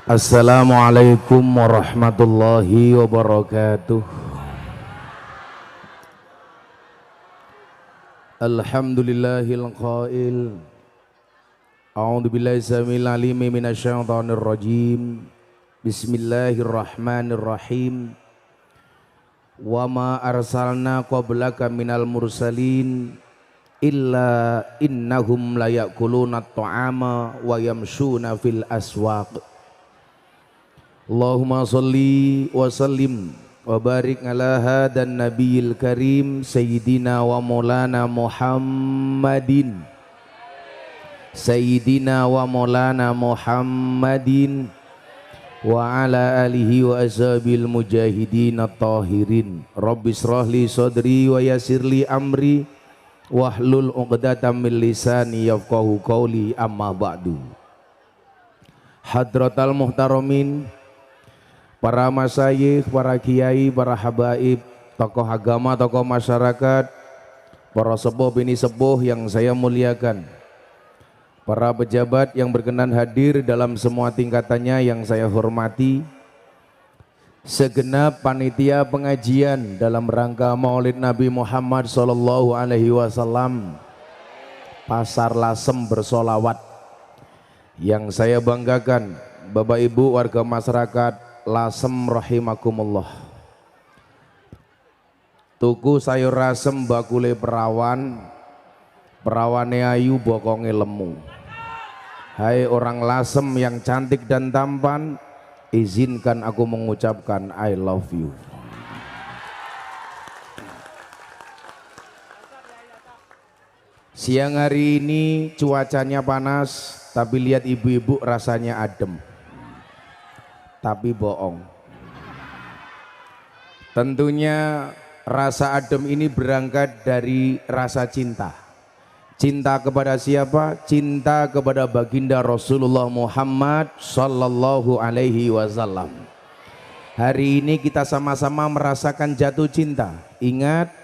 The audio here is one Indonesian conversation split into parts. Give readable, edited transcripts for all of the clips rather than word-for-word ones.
Assalamualaikum warahmatullahi wabarakatuh. Alhamdulillahil qail. A'udzu billahi samil alim minasyaitonir rajim. Bismillahirrahmanirrahim. Wa ma arsalna qablaka minal mursalin illa innahum layakuluna at-ta'ama wa yamshuna fil aswaq. Allahumma salli wa sallim wa barik ala hadan nabiyil karim sayyidina wa maulana Muhammadin wa ala alihi wa ashabil mujahidin at-tahirin. Rabbi shrahli sadri wa yassirli amri wahlul 'uqdatam min lisani yafqahu qawli, amma ba'du. Hadratal muhtaramin, para masyayikh, para kiai, para habaib, tokoh agama, tokoh masyarakat, para sepuh bini sepuh yang saya muliakan, para pejabat yang berkenan hadir dalam semua tingkatannya yang saya hormati, segenap panitia pengajian dalam rangka Maulid Nabi Muhammad SAW, Pasar Lasem bersolawat, yang saya banggakan, Bapak Ibu warga masyarakat Lasem rahimakumullah. Tuku sayur rasem bakule perawan, perawane ayu bokonge lemu. Hai orang Lasem yang cantik dan tampan, izinkan aku mengucapkan I love you. Siang hari ini cuacanya panas, tapi lihat ibu-ibu rasanya adem. Tapi bohong. Tentunya rasa adem ini berangkat dari rasa cinta. Cinta kepada siapa? Cinta kepada baginda Rasulullah Muhammad sallallahu alaihi wasallam. Hari ini kita sama-sama merasakan jatuh cinta. Ingat,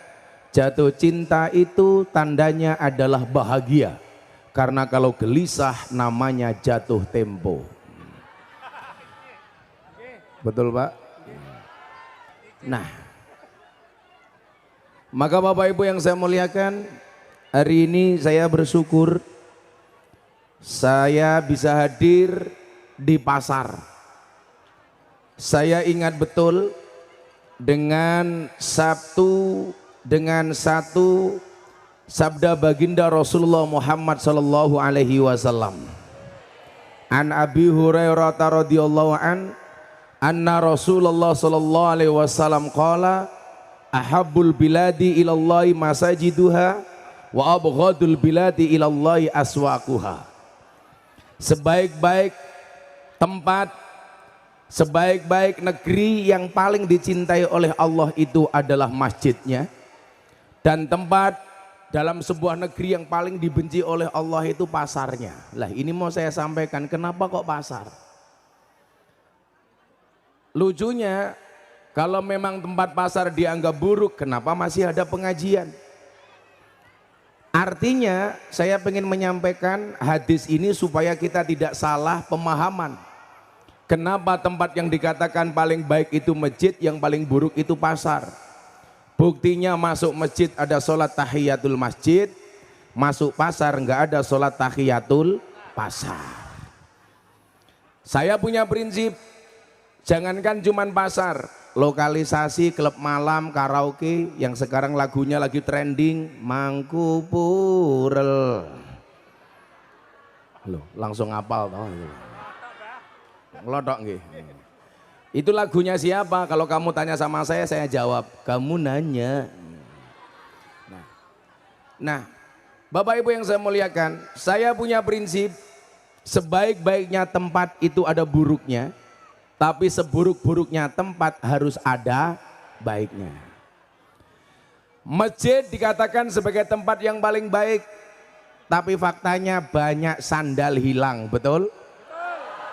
jatuh cinta itu tandanya adalah bahagia. Karena kalau gelisah namanya jatuh tempo. Betul Pak? Nah, maka Bapak Ibu yang saya muliakan, hari ini saya bersyukur saya bisa hadir di pasar. Saya ingat betul dengan satu sabda baginda Rasulullah Muhammad sallallahu alaihi wasallam. An Abi Hurairah radhiyallahu an anna Rasulullah sallallahu alaihi wasallam qala ahabbul biladi ilallahi masajiduha wa abghadul biladi ilallahi aswaquha. Sebaik-baik tempat, sebaik-baik negeri yang paling dicintai oleh Allah itu adalah masjidnya, dan tempat dalam sebuah negeri yang paling dibenci oleh Allah itu pasarnya. Lah ini mau saya sampaikan, kenapa kok pasar? Lucunya, kalau memang tempat pasar dianggap buruk, kenapa masih ada pengajian? Artinya, saya ingin menyampaikan hadis ini supaya kita tidak salah pemahaman. Kenapa tempat yang dikatakan paling baik itu masjid, yang paling buruk itu pasar? Buktinya masuk masjid ada sholat tahiyatul masjid, masuk pasar enggak ada sholat tahiyatul pasar. Saya punya prinsip, jangankan cuman pasar, lokalisasi klub malam, karaoke yang sekarang lagunya lagi trending, Mangku Purel. Loh, langsung hafal toh. Ngelodok nggih. Itu lagunya siapa? Kalau kamu tanya sama saya jawab. Kamu nanya. Nah, Bapak Ibu yang saya muliakan, saya punya prinsip, sebaik-baiknya tempat itu ada buruknya, tapi seburuk-buruknya tempat harus ada baiknya. Masjid dikatakan sebagai tempat yang paling baik, tapi faktanya banyak sandal hilang, betul?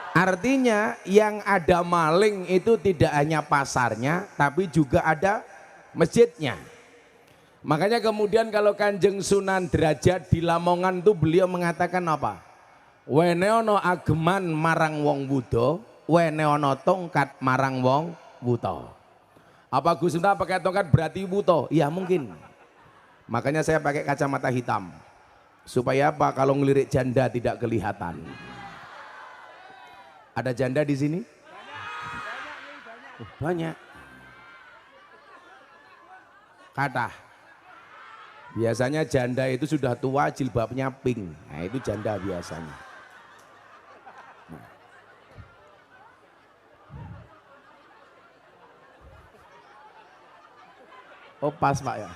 Artinya yang ada maling itu tidak hanya pasarnya, tapi juga ada masjidnya. Makanya kemudian kalau Kanjeng Sunan Derajat di Lamongan tuh beliau mengatakan apa? Wene ono ageman marang wong Buddha, wene ana tongkat marang wong buta. Apa Gus Miftah pakai tongkat berarti buta? Iya mungkin. Makanya saya pakai kacamata hitam. Supaya apa? Kalau ngelirik janda tidak kelihatan. Ada janda di sini? Banyak. Kata. Biasanya janda itu sudah tua, jilbabnya pink. Nah itu janda biasanya. Nah. Oh pas Pak ya.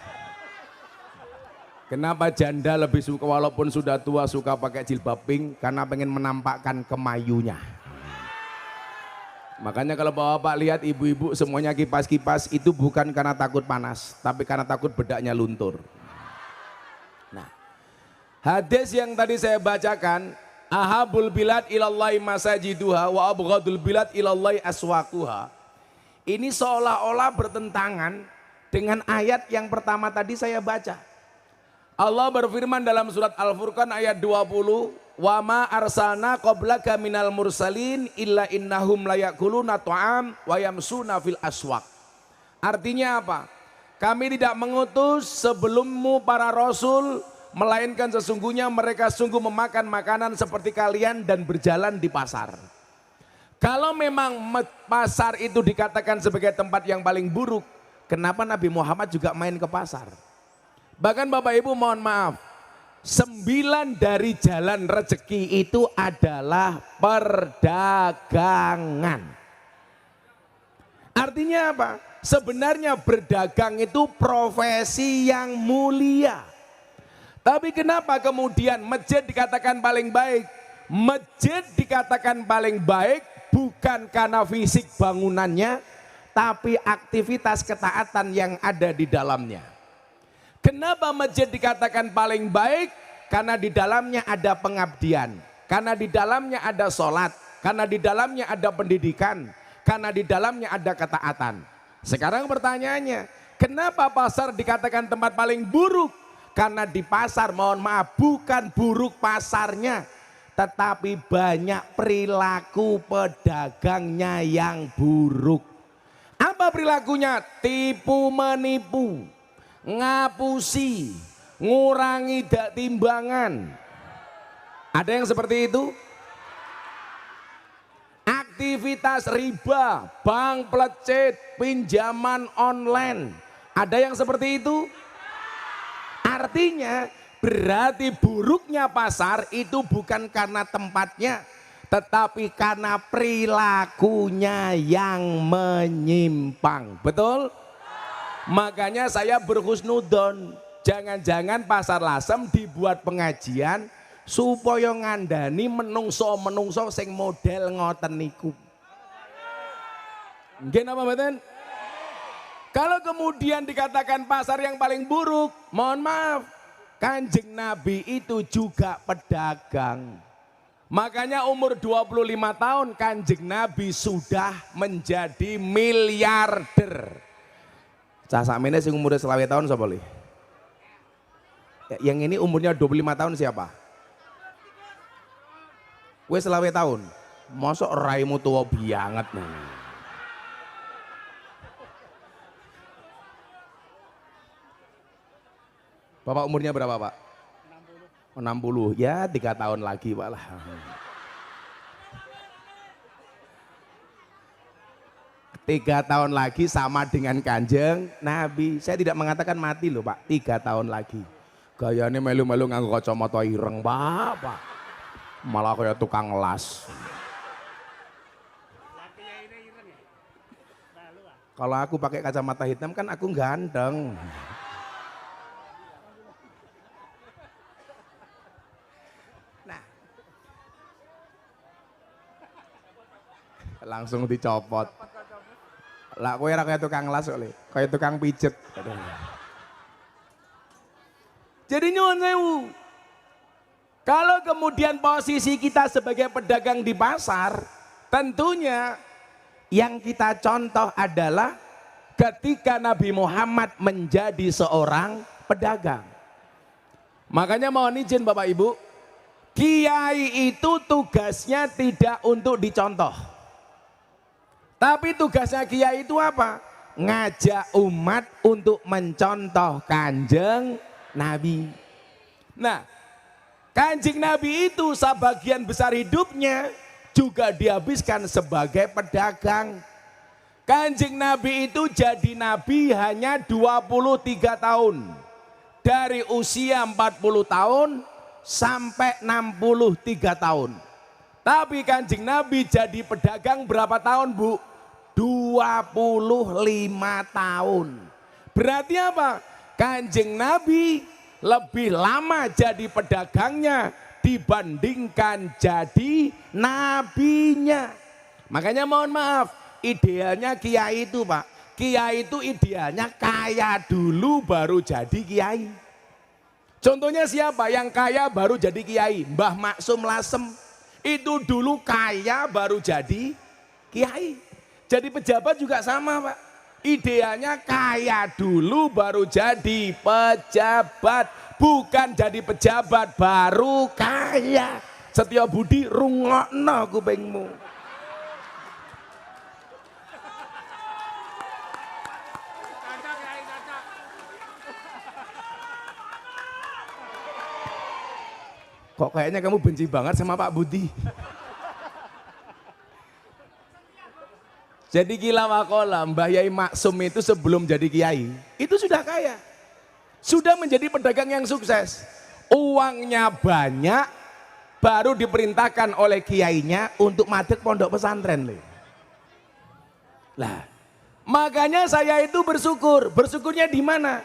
Kenapa janda lebih suka walaupun sudah tua suka pakai jilbab pink? Karena pengen menampakkan kemayunya. Makanya kalau bapak lihat ibu-ibu semuanya kipas-kipas itu bukan karena takut panas, tapi karena takut bedaknya luntur. Nah, hadis yang tadi saya bacakan, ahabul bilad ilallahi masajiduha wa abghadul bilad ilallahi aswaquha. Ini seolah-olah bertentangan dengan ayat yang pertama tadi saya baca. Allah berfirman dalam surat Al-Furqan ayat 20, wa ma arsalna qablaka minal mursalin illa innahum layakuluna ta'am wa yamsuna fil aswaq. Artinya apa? Kami tidak mengutus sebelummu para rasul, melainkan sesungguhnya mereka sungguh memakan makanan seperti kalian dan berjalan di pasar. Kalau memang pasar itu dikatakan sebagai tempat yang paling buruk, kenapa Nabi Muhammad juga main ke pasar? Bahkan Bapak Ibu mohon maaf, 9 dari jalan rezeki itu adalah perdagangan. Artinya apa? Sebenarnya berdagang itu profesi yang mulia. Tapi kenapa kemudian masjid dikatakan paling baik? Masjid dikatakan paling baik bukan karena fisik bangunannya, tapi aktivitas ketaatan yang ada di dalamnya. Kenapa masjid dikatakan paling baik? Karena di dalamnya ada pengabdian, karena di dalamnya ada sholat, karena di dalamnya ada pendidikan, karena di dalamnya ada ketaatan. Sekarang pertanyaannya, kenapa pasar dikatakan tempat paling buruk? Karena di pasar, mohon maaf, bukan buruk pasarnya, tetapi banyak perilaku pedagangnya yang buruk. Apa perilakunya? Tipu menipu, ngapusi, ngurangi timbangan. Ada yang seperti itu? Aktivitas riba, bank pelecet, pinjaman online. Ada yang seperti itu? Artinya berarti buruknya pasar itu bukan karena tempatnya, tetapi karena perilakunya yang menyimpang. Betul? Makanya saya berhusnudon, jangan-jangan pasar Lasem dibuat pengajian supaya ngandani menungso-menungso sing model ngoten niku. Nggih napa mboten? Kalau kemudian dikatakan pasar yang paling buruk, mohon maaf, Kanjeng Nabi itu juga pedagang. Makanya umur 25 tahun Kanjeng Nabi sudah menjadi miliarder. Cah sakmene sing umurnya 20 tahun sapa li? Yang ini umurnya 25 tahun siapa? Wes 20 tahun. Mosok raimu tua banget nih. Bapak umurnya berapa Pak? 60. 60. Ya 3 tahun lagi Pak lah. Tiga tahun lagi sama dengan Kanjeng Nabi. Saya tidak mengatakan mati loh Pak. 3 tahun lagi. Gayanya melu-melu nganggo kacamata ireng Pak. Malah kayak tukang las. Kalau aku pakai kacamata hitam kan aku ganteng. Nah, langsung dicopot. Lah kowe ora kaya tukang las kok, kaya tukang pijet. Jadi nyuwun sewu. Kalau kemudian posisi kita sebagai pedagang di pasar, tentunya yang kita contoh adalah ketika Nabi Muhammad menjadi seorang pedagang. Makanya mohon izin Bapak Ibu, kiai itu tugasnya tidak untuk dicontoh. Tapi tugasnya kiai itu apa? Ngajak umat untuk mencontoh Kanjeng Nabi. Nah, Kanjeng Nabi itu sebagian besar hidupnya juga dihabiskan sebagai pedagang. Kanjeng Nabi itu jadi nabi hanya 23 tahun. Dari usia 40 tahun sampai 63 tahun. Tapi Kanjeng Nabi jadi pedagang berapa tahun, Bu? 25 tahun. Berarti apa? Kanjeng Nabi lebih lama jadi pedagangnya dibandingkan jadi nabinya. Makanya mohon maaf, idealnya kiai itu Pak, kiai itu idealnya kaya dulu baru jadi kiai. Contohnya siapa yang kaya baru jadi kiai? Mbah Maksum Lasem, itu dulu kaya baru jadi kiai. Jadi pejabat juga sama Pak, idealnya kaya dulu baru jadi pejabat, bukan jadi pejabat baru kaya. Setya Budi rungokno kupingmu. Kok kayaknya kamu benci banget sama Pak Budi? Jadi gila wakola, Mbah Yai Maksum itu sebelum jadi kiai, itu sudah kaya. Sudah menjadi pedagang yang sukses. Uangnya banyak, baru diperintahkan oleh kiainya untuk madeg pondok pesantren. Lah, makanya saya itu bersyukur. Bersyukurnya di mana?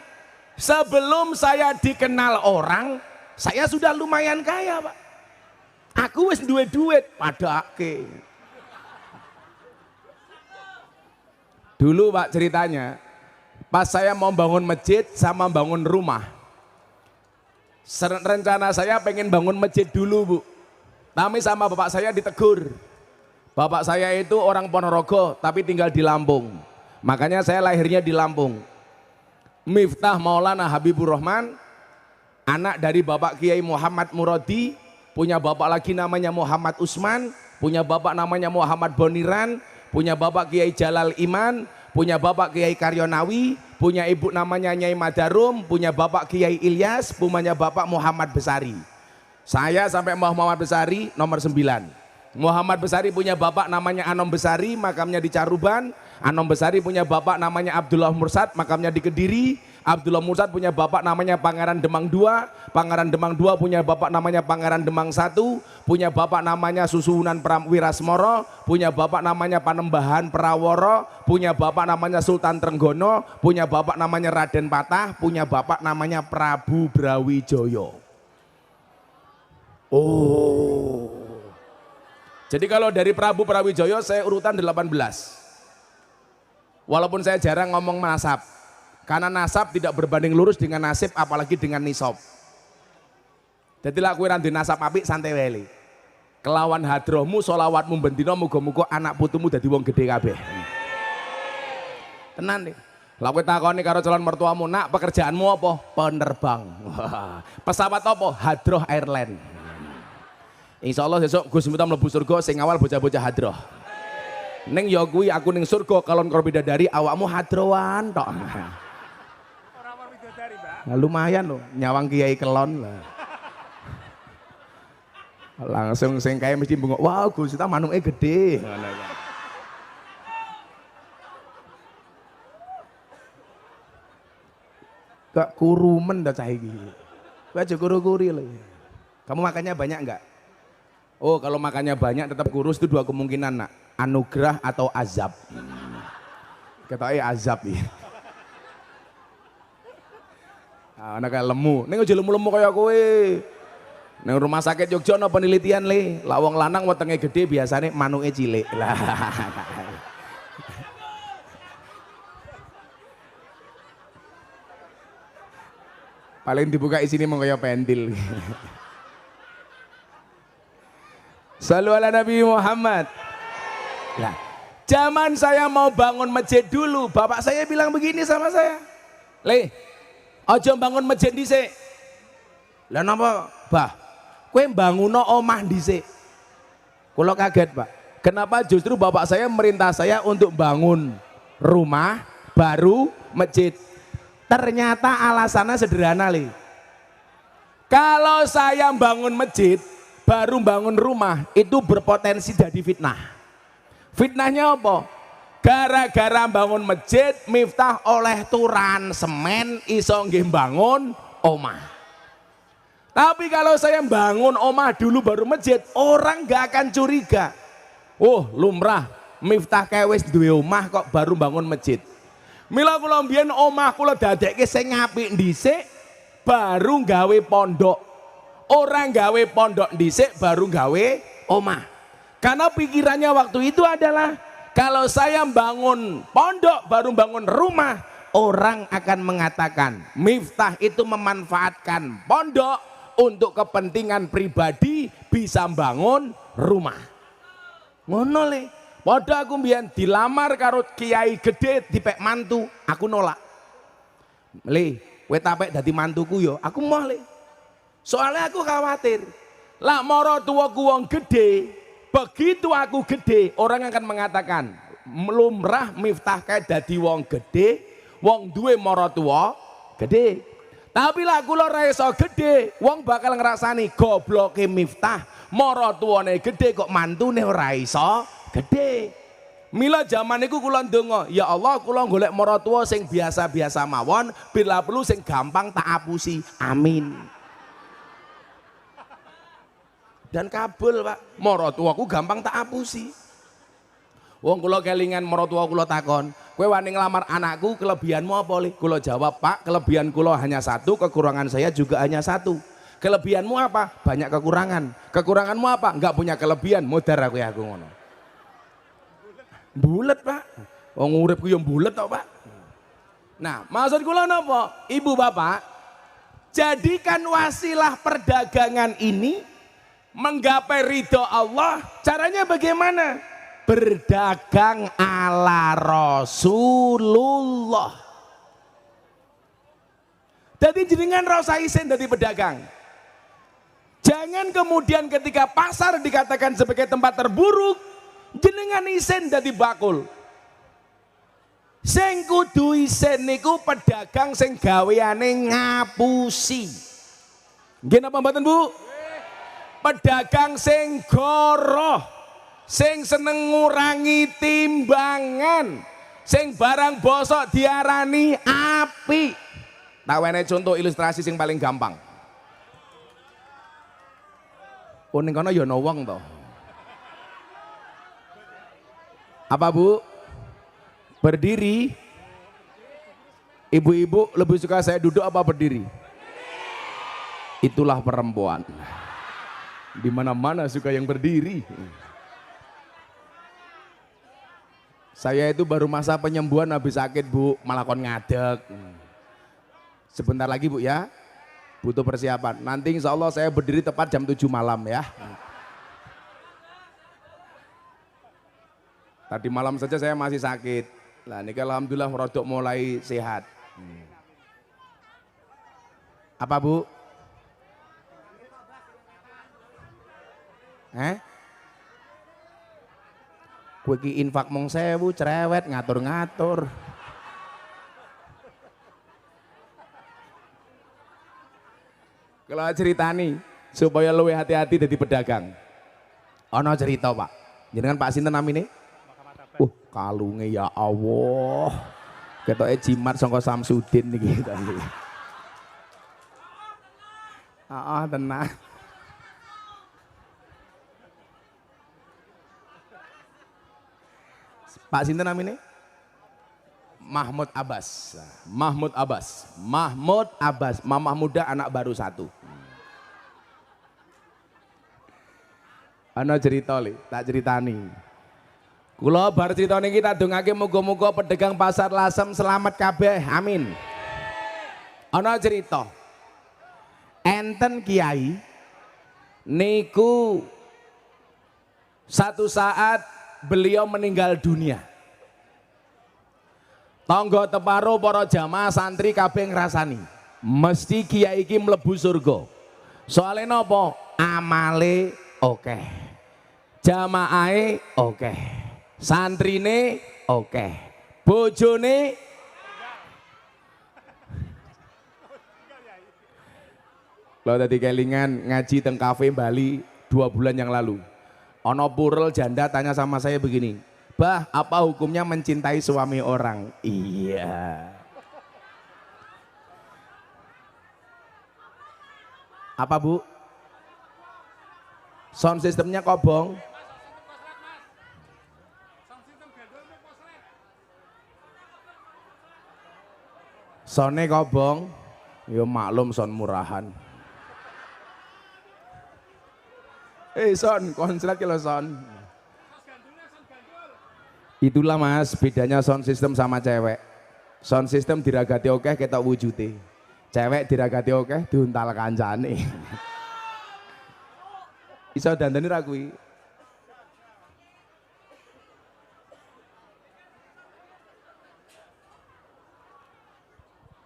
Sebelum saya dikenal orang, saya sudah lumayan kaya Pak. Aku wis duwe duit padake. Dulu Pak ceritanya, pas saya mau bangun masjid sama bangun rumah, rencana saya pengen bangun masjid dulu Bu. Tapi sama bapak saya ditegur. Bapak saya itu orang Ponorogo tapi tinggal di Lampung. Makanya saya lahirnya di Lampung. Miftah Maulana Habibur Rahman, anak dari Bapak Kiai Muhammad Muradi, punya bapak lagi namanya Muhammad Usman, punya bapak namanya Muhammad Boniran, punya bapak Kiai Jalal Iman, punya bapak Kiai Karyonawi, punya ibu namanya Nyai Madarum, punya bapak Kiai Ilyas, punya bapak Muhammad Besari. Saya sampai Muhammad Besari nomor 9. Muhammad Besari punya bapak namanya Anom Besari, makamnya di Caruban. Anom Besari punya bapak namanya Abdullah Mursad, makamnya di Kediri. Abdullah Mursad punya bapak namanya Pangeran Demang II. Pangeran Demang II punya bapak namanya Pangeran Demang I. Punya bapak namanya Susuhunan Wirasmoro. Punya bapak namanya Panembahan Praworo. Punya bapak namanya Sultan Trenggono. Punya bapak namanya Raden Patah. Punya bapak namanya Prabu Brawijaya. Oh. Jadi kalau dari Prabu Brawijaya saya urutan 18. Walaupun saya jarang ngomong nasab. Karena nasab tidak berbanding lurus dengan nasib, apalagi dengan nisab. Jadi lah kowe ra ndek nasab apik santai wae. Kelawan hadrohmu sholawatmu bendina muga-muga anak putumu dadi wong gede kabeh. Tenan nih. Lah kowe takoni karo calon mertuamu, "Nak, pekerjaanmu apa?" "Penerbang." Pesawat apa? Hadroh Airline. Insya Allah besok Gus Miftah mlebu surga sing awal bocah-bocah hadroh. Neng ya kuwi aku ning surga kalon karo bidadari awakmu hadrowan tok. Nah, lumayan loh nyawang kiai kelon lah. Langsung sing kae mesti bengok, "Wah, Gus Miftah manuke gede." Kak kurumen dah cah iki. Kowe aja kuru-kuri lho. Kamu makannya banyak enggak? Oh, kalau makannya banyak tetap kurus itu dua kemungkinan Nak. Anugerah atau azab. Ketoke azab ya. Ana kayak lemu. Ning aja lemu-lemu kaya kowe. Ning rumah sakit Jogja ana penelitian le, lak wong lanang wetenge gede biasane manuke cilik. Lah. Paling dibuka isine mung kaya pentil. Shallu ala Nabi Muhammad. Nah, zaman saya mau bangun masjid dulu, bapak saya bilang begini sama saya. "Le, aja bangun masjid dhisik." "Lah napa, Bah? Kowe banguno omah dhisik." Kula kaget, Pak. Kenapa justru bapak saya merintah saya untuk bangun rumah baru masjid? Ternyata alasannya sederhana li. Kalau saya bangun masjid baru bangun rumah itu berpotensi jadi fitnah. Fitnahnya apa? Gara-gara bangun masjid Miftah oleh turan semen iso nggih bangun omah. Tapi kalau saya bangun omah dulu baru masjid, orang gak akan curiga. Oh lumrah Miftah kewis duwe omah kok baru bangun masjid. Mila kula mbiyen omah kula dadekke sing apik dhisik baru gawe pondok. Orang gawe pondok dhisik baru gawe omah. Karena pikirannya waktu itu adalah kalau saya bangun pondok baru bangun rumah, orang akan mengatakan Miftah itu memanfaatkan pondok untuk kepentingan pribadi bisa bangun rumah. Ngono le. Padha aku mbiyen dilamar karo kiai gede dipek mantu, aku nolak. Le, kowe tapek dadi mantuku yo, aku moh le. Soalnya aku khawatir. Lah mara tuwaku wong gede, begitu aku gede, orang akan mengatakan lumrah Miftah kae dadi wong gede, wong duwe mara tuwa gede. Tapi lah kula ora iso gede, wong bakal ngrasani gobloke Miftah, mara tuwane gede kok mantune ora iso gede. Mila zaman niku kula ndonga, ya Allah kula golek mara tuwa sing biasa-biasa mawon, bila perlu sing gampang tak apusi. Amin. Dan kabul Pak, mara tuwaku gampang tak apusi. Wong kula kelingan mara tuwa kula takon, kowe wani nglamar anakku kelebihanmu apa li? Kula jawab, Pak kelebihan kula hanya satu, kekurangan saya juga hanya satu. Kelebihanmu apa? Banyak kekurangan. Kekuranganmu apa? Enggak punya kelebihan. Modar aku ngono. Bulet Pak, wong uripku yang bulet tok Pak. Nah maksud kula napa? Ibu bapak, jadikan wasilah perdagangan ini menggapai ridho Allah. Caranya bagaimana? Berdagang ala Rasulullah. Jadi jenengan rasa isen dari pedagang. Jangan kemudian ketika pasar dikatakan sebagai tempat terburuk, jenengan isen dari bakul. Sing kudu isen niku pedagang sing gaweane ngapusi. Nggih napa mboten Bu? Pedagang sing goroh, sing seneng ngurangi timbangan, sing barang bosok diarani api. Tak wene contoh ilustrasi sing paling gampang. Oh ning kono ya ana wong to. Apa Bu? Berdiri. Ibu-ibu lebih suka saya duduk apa berdiri? Itulah perempuan. Di mana-mana suka yang berdiri. Saya itu baru masa penyembuhan habis sakit Bu, malah kon ngadeg. Sebentar lagi Bu ya, butuh persiapan. Nanti insya Allah saya berdiri tepat jam 7 malam ya. Tadi malam saja saya masih sakit. Nah ini alhamdulillah rodok mulai sehat. Apa Bu? Kowe ki infak mong 1000 cerewet ngatur-ngatur. Kalau ceritani supaya luwih hati-hati dadi pedagang. Ana cerita Pak. Jenengan Pak sinten namine? Kalunge ya Allah. Ketoke jimat sangka Samsudin niki tadi. Tenang. Pak sinten namine? Mahmud Abbas. Mahmud Abbas. Mahmud Abbas. Mamah muda anak baru satu. Ana cerita li, tak ceritani. Kula bar cerita niki kita dongake muga-muga pedagang pasar Lasem selamat kabeh. Amin. Ana cerita. Enten kiai niku satu saat beliau meninggal dunia. Tangga teparo para jamaah santri kabeh ngrasani mesti kiai iki mlebu surga. Soale napa? Amale oke. Jamaahe oke, santrine oke, bojone lo tadi kelingan ngaji teng kafe Bali 2 bulan yang lalu. Ono purel janda tanya sama saya begini, "Bah, apa hukumnya mencintai suami orang?" Iya. Apa Bu? Sound sistemnya kobong. Soundnya kobong. Ya maklum sound murahan. Son, konslet kilo son. Itulah Mas, bedanya sound system sama cewek. Sound system diragati oke kita wujute. Cewek diragati oke diuntal kancane. Iso dandani ra kuwi.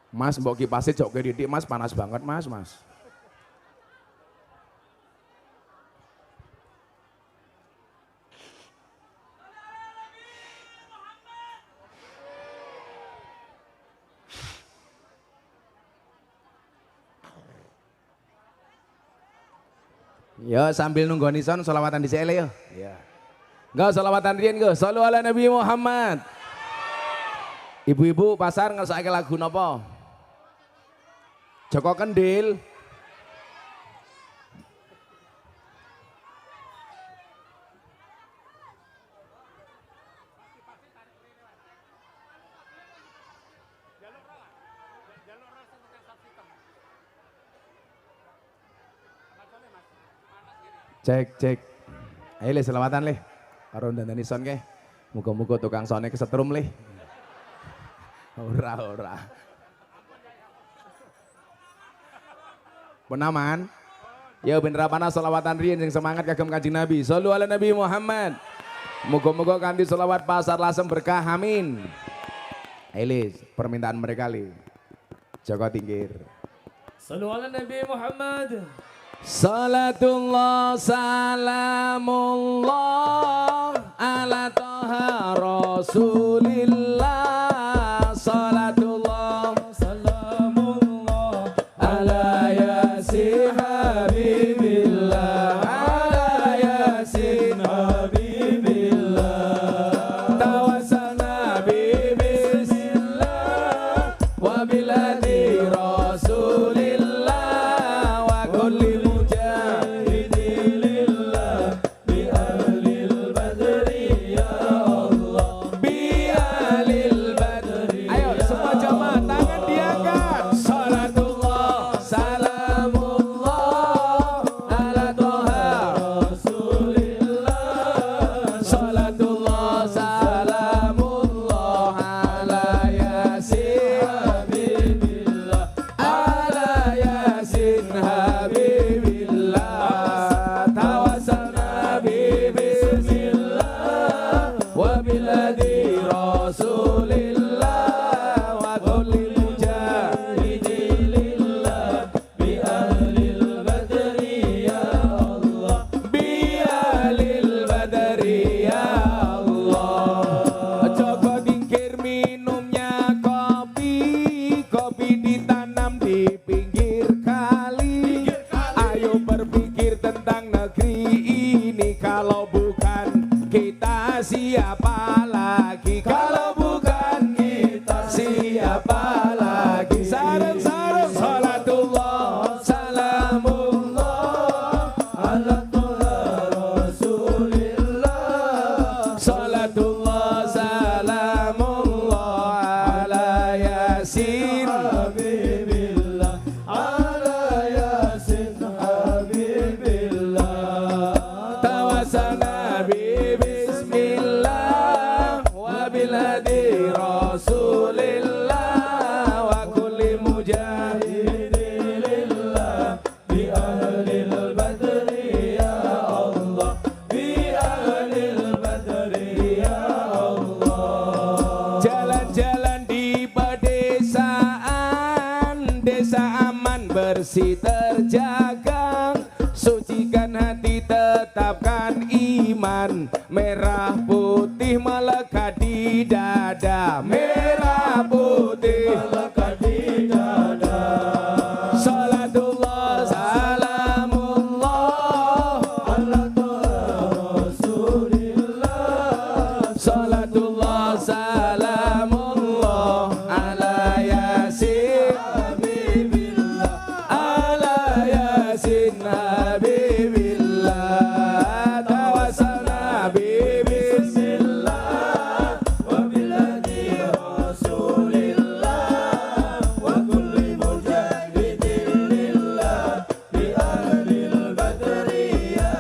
Mas mbok kipase jok didik Mas, panas banget Mas. Ya sambil nunggu nison selawatan di sele ya. Ya. Enggak selawatan riyen go. Shallu ala Nabi Muhammad. Ibu-ibu pasar ngersake lagu napa? Joko Kendil. Cek. Ayo le selawatan le. Karo dandani son ke. Muga-muga tukang sone kesetrum le. Ora. Penaman. Ya bener apana selawatan riyen sing semangat kagem Kanjeng Nabi. Shallu ala Nabi Muhammad. Muga-muga kanthi selawat pasar lasem berkah amin. Ayo le permintaan mereka le. Joko tingkir. Shallu ala Nabi Muhammad. Salatullah salamullah ala toha rasulillah. Salatullah salamullah ala yasin habibillah. Ala yasin habibillah. Tawassalna bi bismillah wa biladi rasulillah wa kulli siapa lagi kalau bukan kita, siapa lagi? Sarung-sarung salatullah salamullah ala rasulillah. Salatullah salamullah ala yasin habibillah, ala yasin habibillah. Tawassalna bi bismillah wa biladi rasulillah wa kulli mujahidin lillah bi ahlil badri ya Allah, bi ahlil badri ya Allah. Jalan-jalan di pedesaan, desa aman bersih terjaga, sucikan hati tetapkan iman. tangan, merah putih melekat di dada, merah putih melekat di dada. Salatullah salamullah ala Rasulillah. Salatullah salamullah ala Yasin Habibillah, ala Yasin Habibillah. Tawassalna bi bismillah wa biladi Rasulillah wa kulli mujahidin lillah bi ahlil badri ya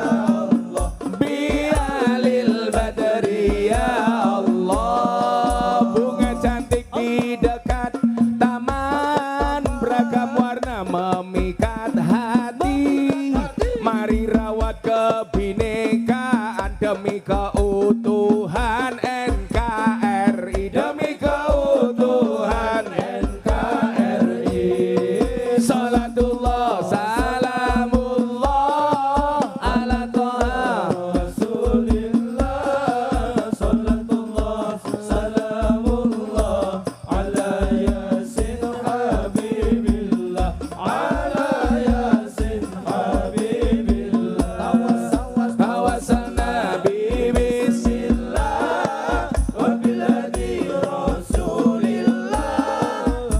Allah, bi ahlil badri ya Allah. Bunga cantik di dekat taman, beragam warna memikat hati. Mari rawat kebinekaan demi keutuhan NKRI, demi keutuhan NKRI. Salatullah salamullah ala Taha Rasulillah. Salatullah salamullah ala Yasin Habibillah, ala Yasin Habibillah. Tawassalna bi bismillah wa biladi Rasulillah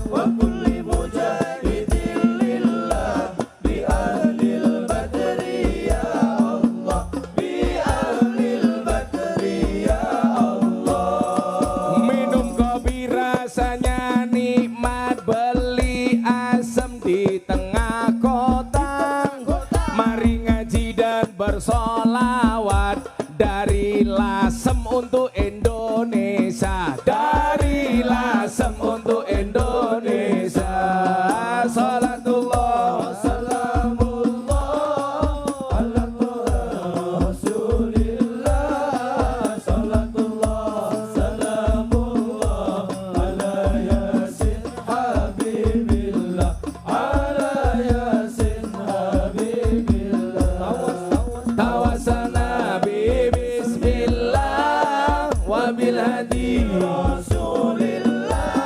wa kulli mujahidin lillah bi ahlil badri ya Allah, bi ahlil badri ya Allah. Minum kopi rasanya nikmat, beli asem di tengah kota. Mari ngaji dan bersolawat dari Lasem untuk Indonesia, dari Lasem untuk Indonesia. Salatullah salamullah ala Rasulillah. Salatullah salamullah ala Yasin Habibillah, ala Yasin Habibillah. Tawassalna bi bismillah wa bil hadi Rasulillah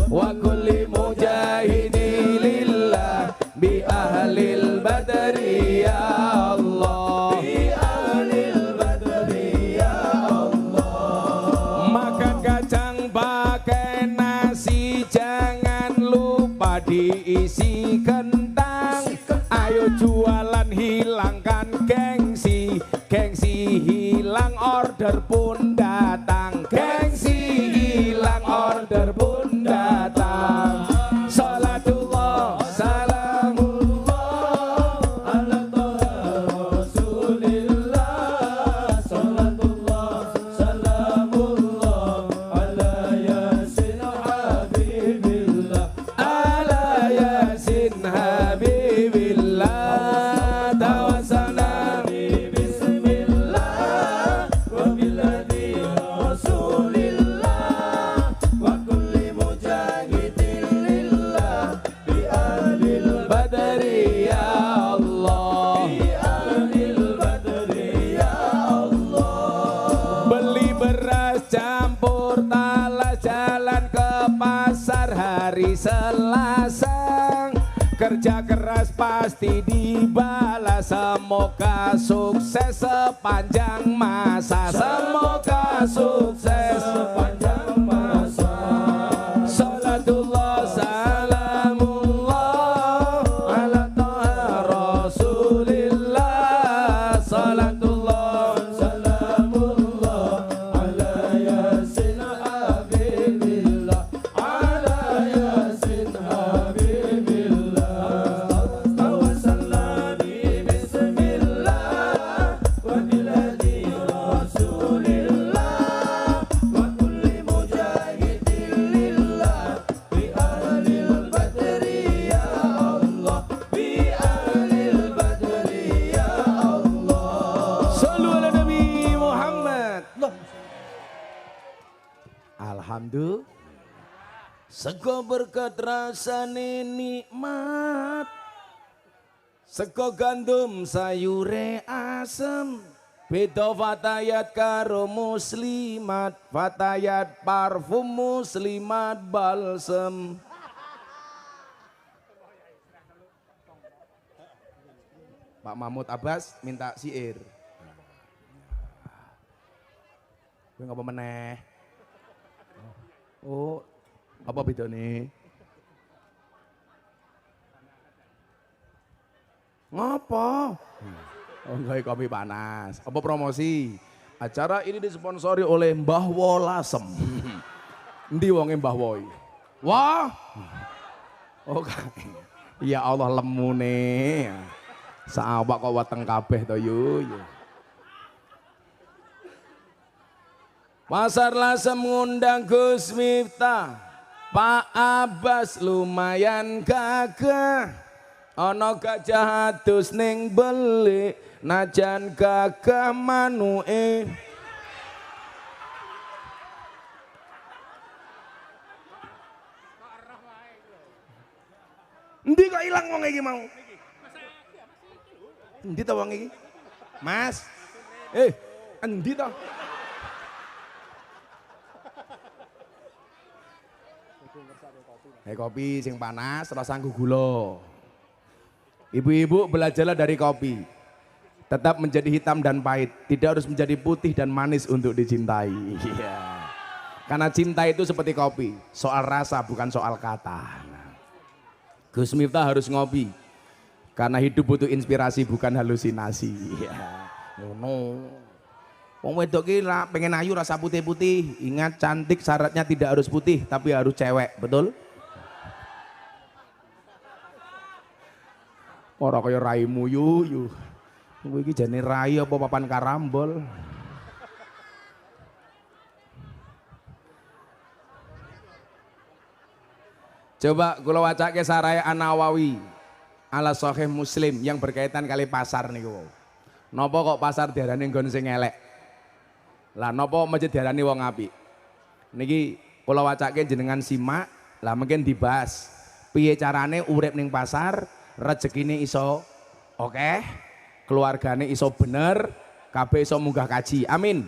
wa kulli mujahidin lillah bi ahlil badri ya Allah, bi ahlil badri ya Allah. Makan kacang pakai nasi, jangan lupa diisi kentang. Ayo jualan hilangkan gengsi, gengsi hilang order pun datang, gengsi hilang order pun datang. Salatullah salamullah ala Taha Rasulillah. Salatullah salamullah ala Yasin Habibillah, ala Yasin Habibillah. Tawassalna bi bismillah wa biladi Rasulillah wa kulli mujahidin lillah bi ahlil badri ya Allah, bi ahlil badri ya Allah. Beli beras campur talas, jalan ke pasar hari Selasa. Kerja keras pasti dibalas, semoga sukses sepanjang masa, semoga sukses sepanjang masa. Salatullah salamullah ala Taha Rasulillah. Salatullah salamullah ala Yasin Habibillah, ala Yasin Habibillah. Tawassalna bi bismillah wa biladi Rasulillah wa kulli mujahidin lillah bi ahlil badri ya Allah, bi ahlil badri ya Allah. Sallu ala Nabi Muhammad. Alhamdulillah. Sego berkat rasane nikmat, sego gandum sayure asem, Beda fatayat karo muslimat, fatayat parfum muslimat balsem. Pak Mahmud Abbas minta syair. Kowe ngapa meneh? Oh, apa bedane? Ngapa? Oh, enggak kopi panas. Apa promosi? Acara ini disponsori oleh Mbah Wolasem. Endi wonge Mbah Woi? Wah. Oh, ya Allah lemune. Saawak kok weteng kabeh to yo. Pasar Lasem ngundang Gus Miftah. Pak Abbas lumayan gagah. Ana gajah adus ning beli. Najan gagah manuke. Endi kok ilang wong iki mau? Endi to wong iki? Mas. Endi to? Kopi sing panas rasa nggo gula. Ibu-ibu belajarlah dari kopi. Tetap menjadi hitam dan pahit, tidak harus menjadi putih dan manis untuk dicintai. Yeah. Karena cinta itu seperti kopi, soal rasa bukan soal kata. Gus Miftah harus ngopi, karena hidup butuh inspirasi bukan halusinasi. Yeah. No. Wong wedok ki pengen ayu rasa putih-putih. Ingat cantik syaratnya tidak harus putih, tapi harus cewek, betul? Ora kaya raimu yu. Kowe iki jane rai apa papan karambol? Coba kula wacake Saraya An-Nawawi ala Sahih Muslim yang berkaitan kali pasar niku. Napa kok pasar diarani nggon sing elek? Lah napa masjid diarani wong apik? Niki kula wacake jenengan simak, lah mungkin dibahas. Piye carane urip ning pasar, rezekine iso oke, keluargane iso bener, kabeh iso munggah kaji. Amin.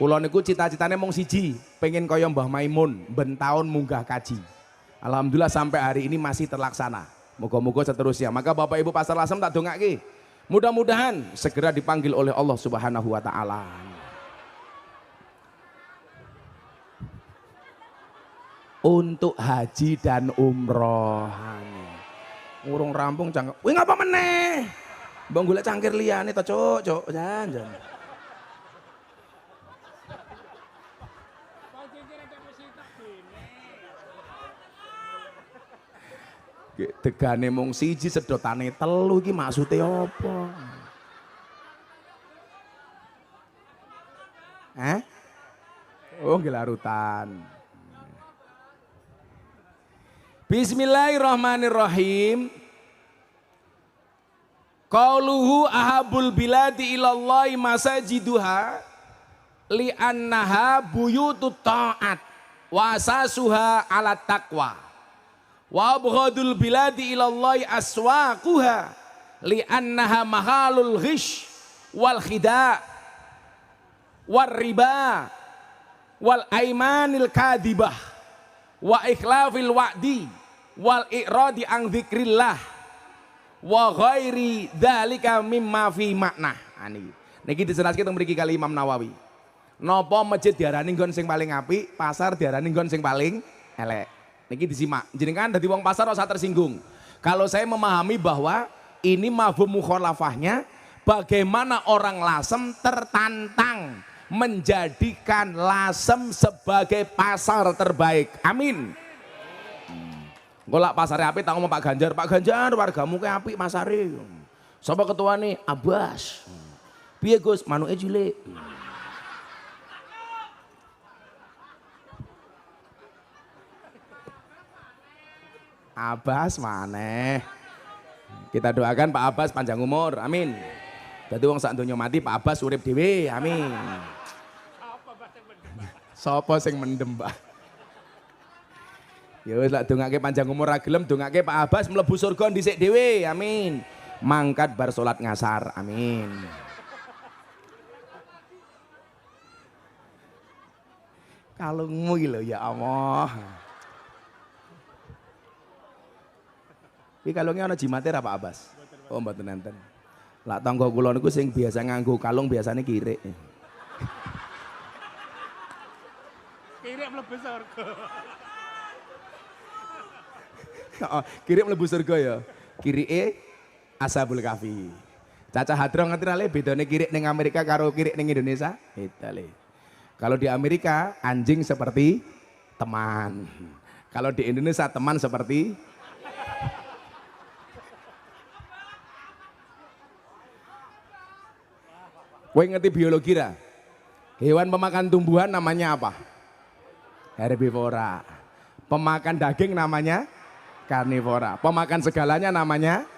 Kula niku cita-citane mung siji, pengen kaya Mbah Maimun, ben taun munggah kaji. Alhamdulillah sampai hari ini masih terlaksana. Moga-moga seterusnya. Maka Bapak Ibu Pasar Lasem tak dongake. Mudah-mudahan segera dipanggil oleh Allah Subhanahu wa taala. Untuk haji dan umroh. Urung rampung cangkem. Wih ngapa meneh? Bang golek cangkir liyane to, Cuk. Jan. Degane mung siji sedotane telu iki maksude apa? Oh nggih larutan. Bismillahirrahmanirrahim. Qauluhu ahabul biladi ilallahi masajiduha li'annaha buyutut ta'at wa asasuha ala taqwa wa abghadul biladi ilallahi aswaquha li'annaha mahalul ghish wal khida' wal riba wal aimanil kadibah wa ikhlafil wa'di wal i'radi an dzikrillah wa ghairi dzalika mimma fi makna. Niki dijelaskan teng mriki kali Imam Nawawi. Napa masjid diarani nggon sing paling apik, pasar diarani nggon sing paling elek. Niki disimak. Jenengan dadi wong pasar ora usah tersinggung. Kalau saya memahami bahwa ini mafhum mukhalafahnya bagaimana orang Lasem tertantang menjadikan Lasem sebagai pasar terbaik. Amin. Golak pasare apik tak ngomong Pak Ganjar wargamu ke apik pasare. Sapa ketuane? Abbas. Piye Gus? Manuke cilik. Abbas maneh. Kita doakan Pak Abbas panjang umur. Amin. Dadi wong sak donya mati Pak Abbas urip dhewe. Amin. Sapa sing mendem, Pak? Ya wis lak dongake panjang umur ra gelem dongake Pak Abbas mlebu surga dhisik dhewe. Amin. Mangkat bar salat ngasar. Amin. Kalungmu iki lho ya Allah. Iki kalungnya ana jimate ra Pak Abbas? Oh mboten enten. Lah tangga kula niku sing biasa nganggo kalung biasane kirik. Kirik mlebu surga. Heeh, kirik mlebu surga ya. Kirike Ashabul Kahfi. Caca hadro ngerti ra le bedane kirik ning Amerika karo kirik ning Indonesia? Beda le. Kalau di Amerika anjing seperti teman. Kalau di Indonesia teman seperti kowe ngerti biologi ra? Hewan pemakan tumbuhan namanya apa? Herbivora. Pemakan daging namanya karnivora. Pemakan segalanya namanya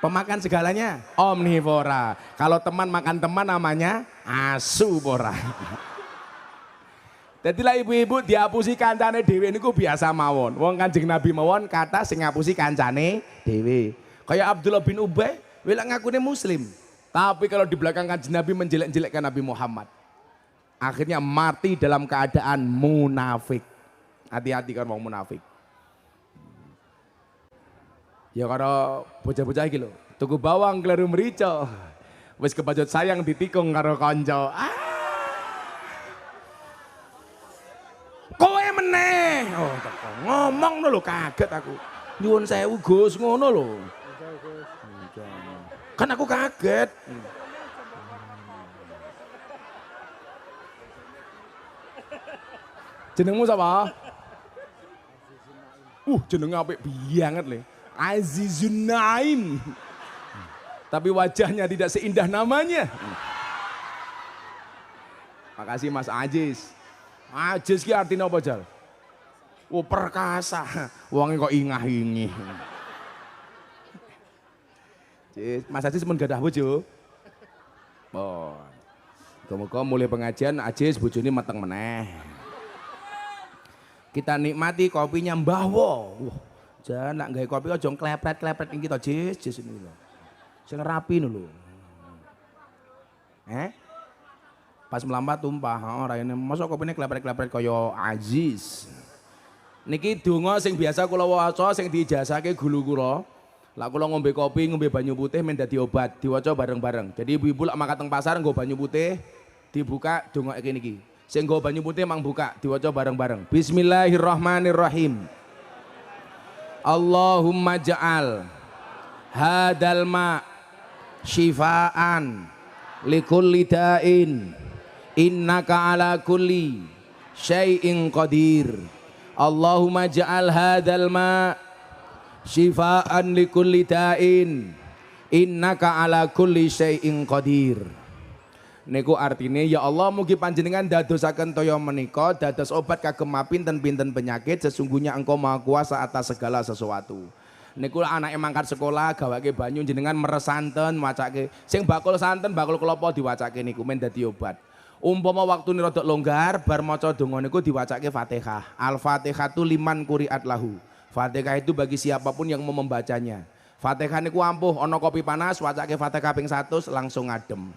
pemakan segalanya omnivora. Kalau teman makan teman namanya asuvora. Jadi lah ibu-ibu diapusi kancane dhewe niku biasa mawon. Wong Kanjeng Nabi mawon kata sing ngapusi kancane dhewe. Kayak Abdullah bin Ubay wilak ngakune muslim. Tapi kalau di belakang Kanjeng Nabi menjelek-jelekkan Nabi Muhammad. Akhirnya mati dalam keadaan munafik. Hati-hati kan wong munafik. Ya karo bocah-bocah iki lho, tuku bawang kleru merica. Wis kebajut sayang ditikung karo kanca. Kowe meneh. Oh, teko ngomong lho kaget aku. Nyuwun sewu Gus ngono lho. Kan aku kaget. Jenengmu sapa? Jenengnya apik banget le. Azizun Naim. Tapi wajahnya tidak seindah namanya. Makasih Mas Aziz. Aziz ki artinya apa Jal? Perkasa. Wonge kok ingah-ingih. Mas Aziz mun gadah bojo. Oh. Muga-muga mulai pengajian Aziz bojone meteng meneh. Kita nikmati kopinya Mbah Wo. Jan nak gawe kopi aja klepret-klepret ing kita Jis ini lho. Sing rapi lho. Pas melambat tumpah, ora ini mosok kopine klepret-klepret kaya Aziz. Niki donga sing biasa kula waca sing diijazahke guru kula. Lah kula ngombe kopi, ngombe banyu putih men dadi obat, diwaca bareng-bareng. Jadi ibu-ibu lak mangkat teng pasar nggo banyu putih dibuka donga iki niki. Sing nggo banyu putih mang buka diwaca bareng-bareng. Bismillahirrahmanirrahim. Allahumma ja'al hadal ma syifaan likulli da'in innaka ala kulli syai'in qadir. Allahumma ja'al hadal ma syifaan likulli da'in innaka ala kulli syai'in qadir. Niku artine ya Allah mugi panjenengan dadosaken toya menika dados obat kagem pinten-pinten penyakit, sesungguhnya Engkau Maha Kuasa atas segala sesuatu. Niku anake mangkat sekolah gawake banyu jenengan meres santen macake. Sing bakul santen bakul kelapa diwacake niku men dadi obat. Umpama waktune rada longgar bar maca donga niku diwacake Fatihah. Al-Fatihatu liman quri'at lahu. Fatihah itu bagi siapapun yang mau membacanya. Fatihah niku ampuh ana kopi panas wacake Fatihah ping 100 langsung adem.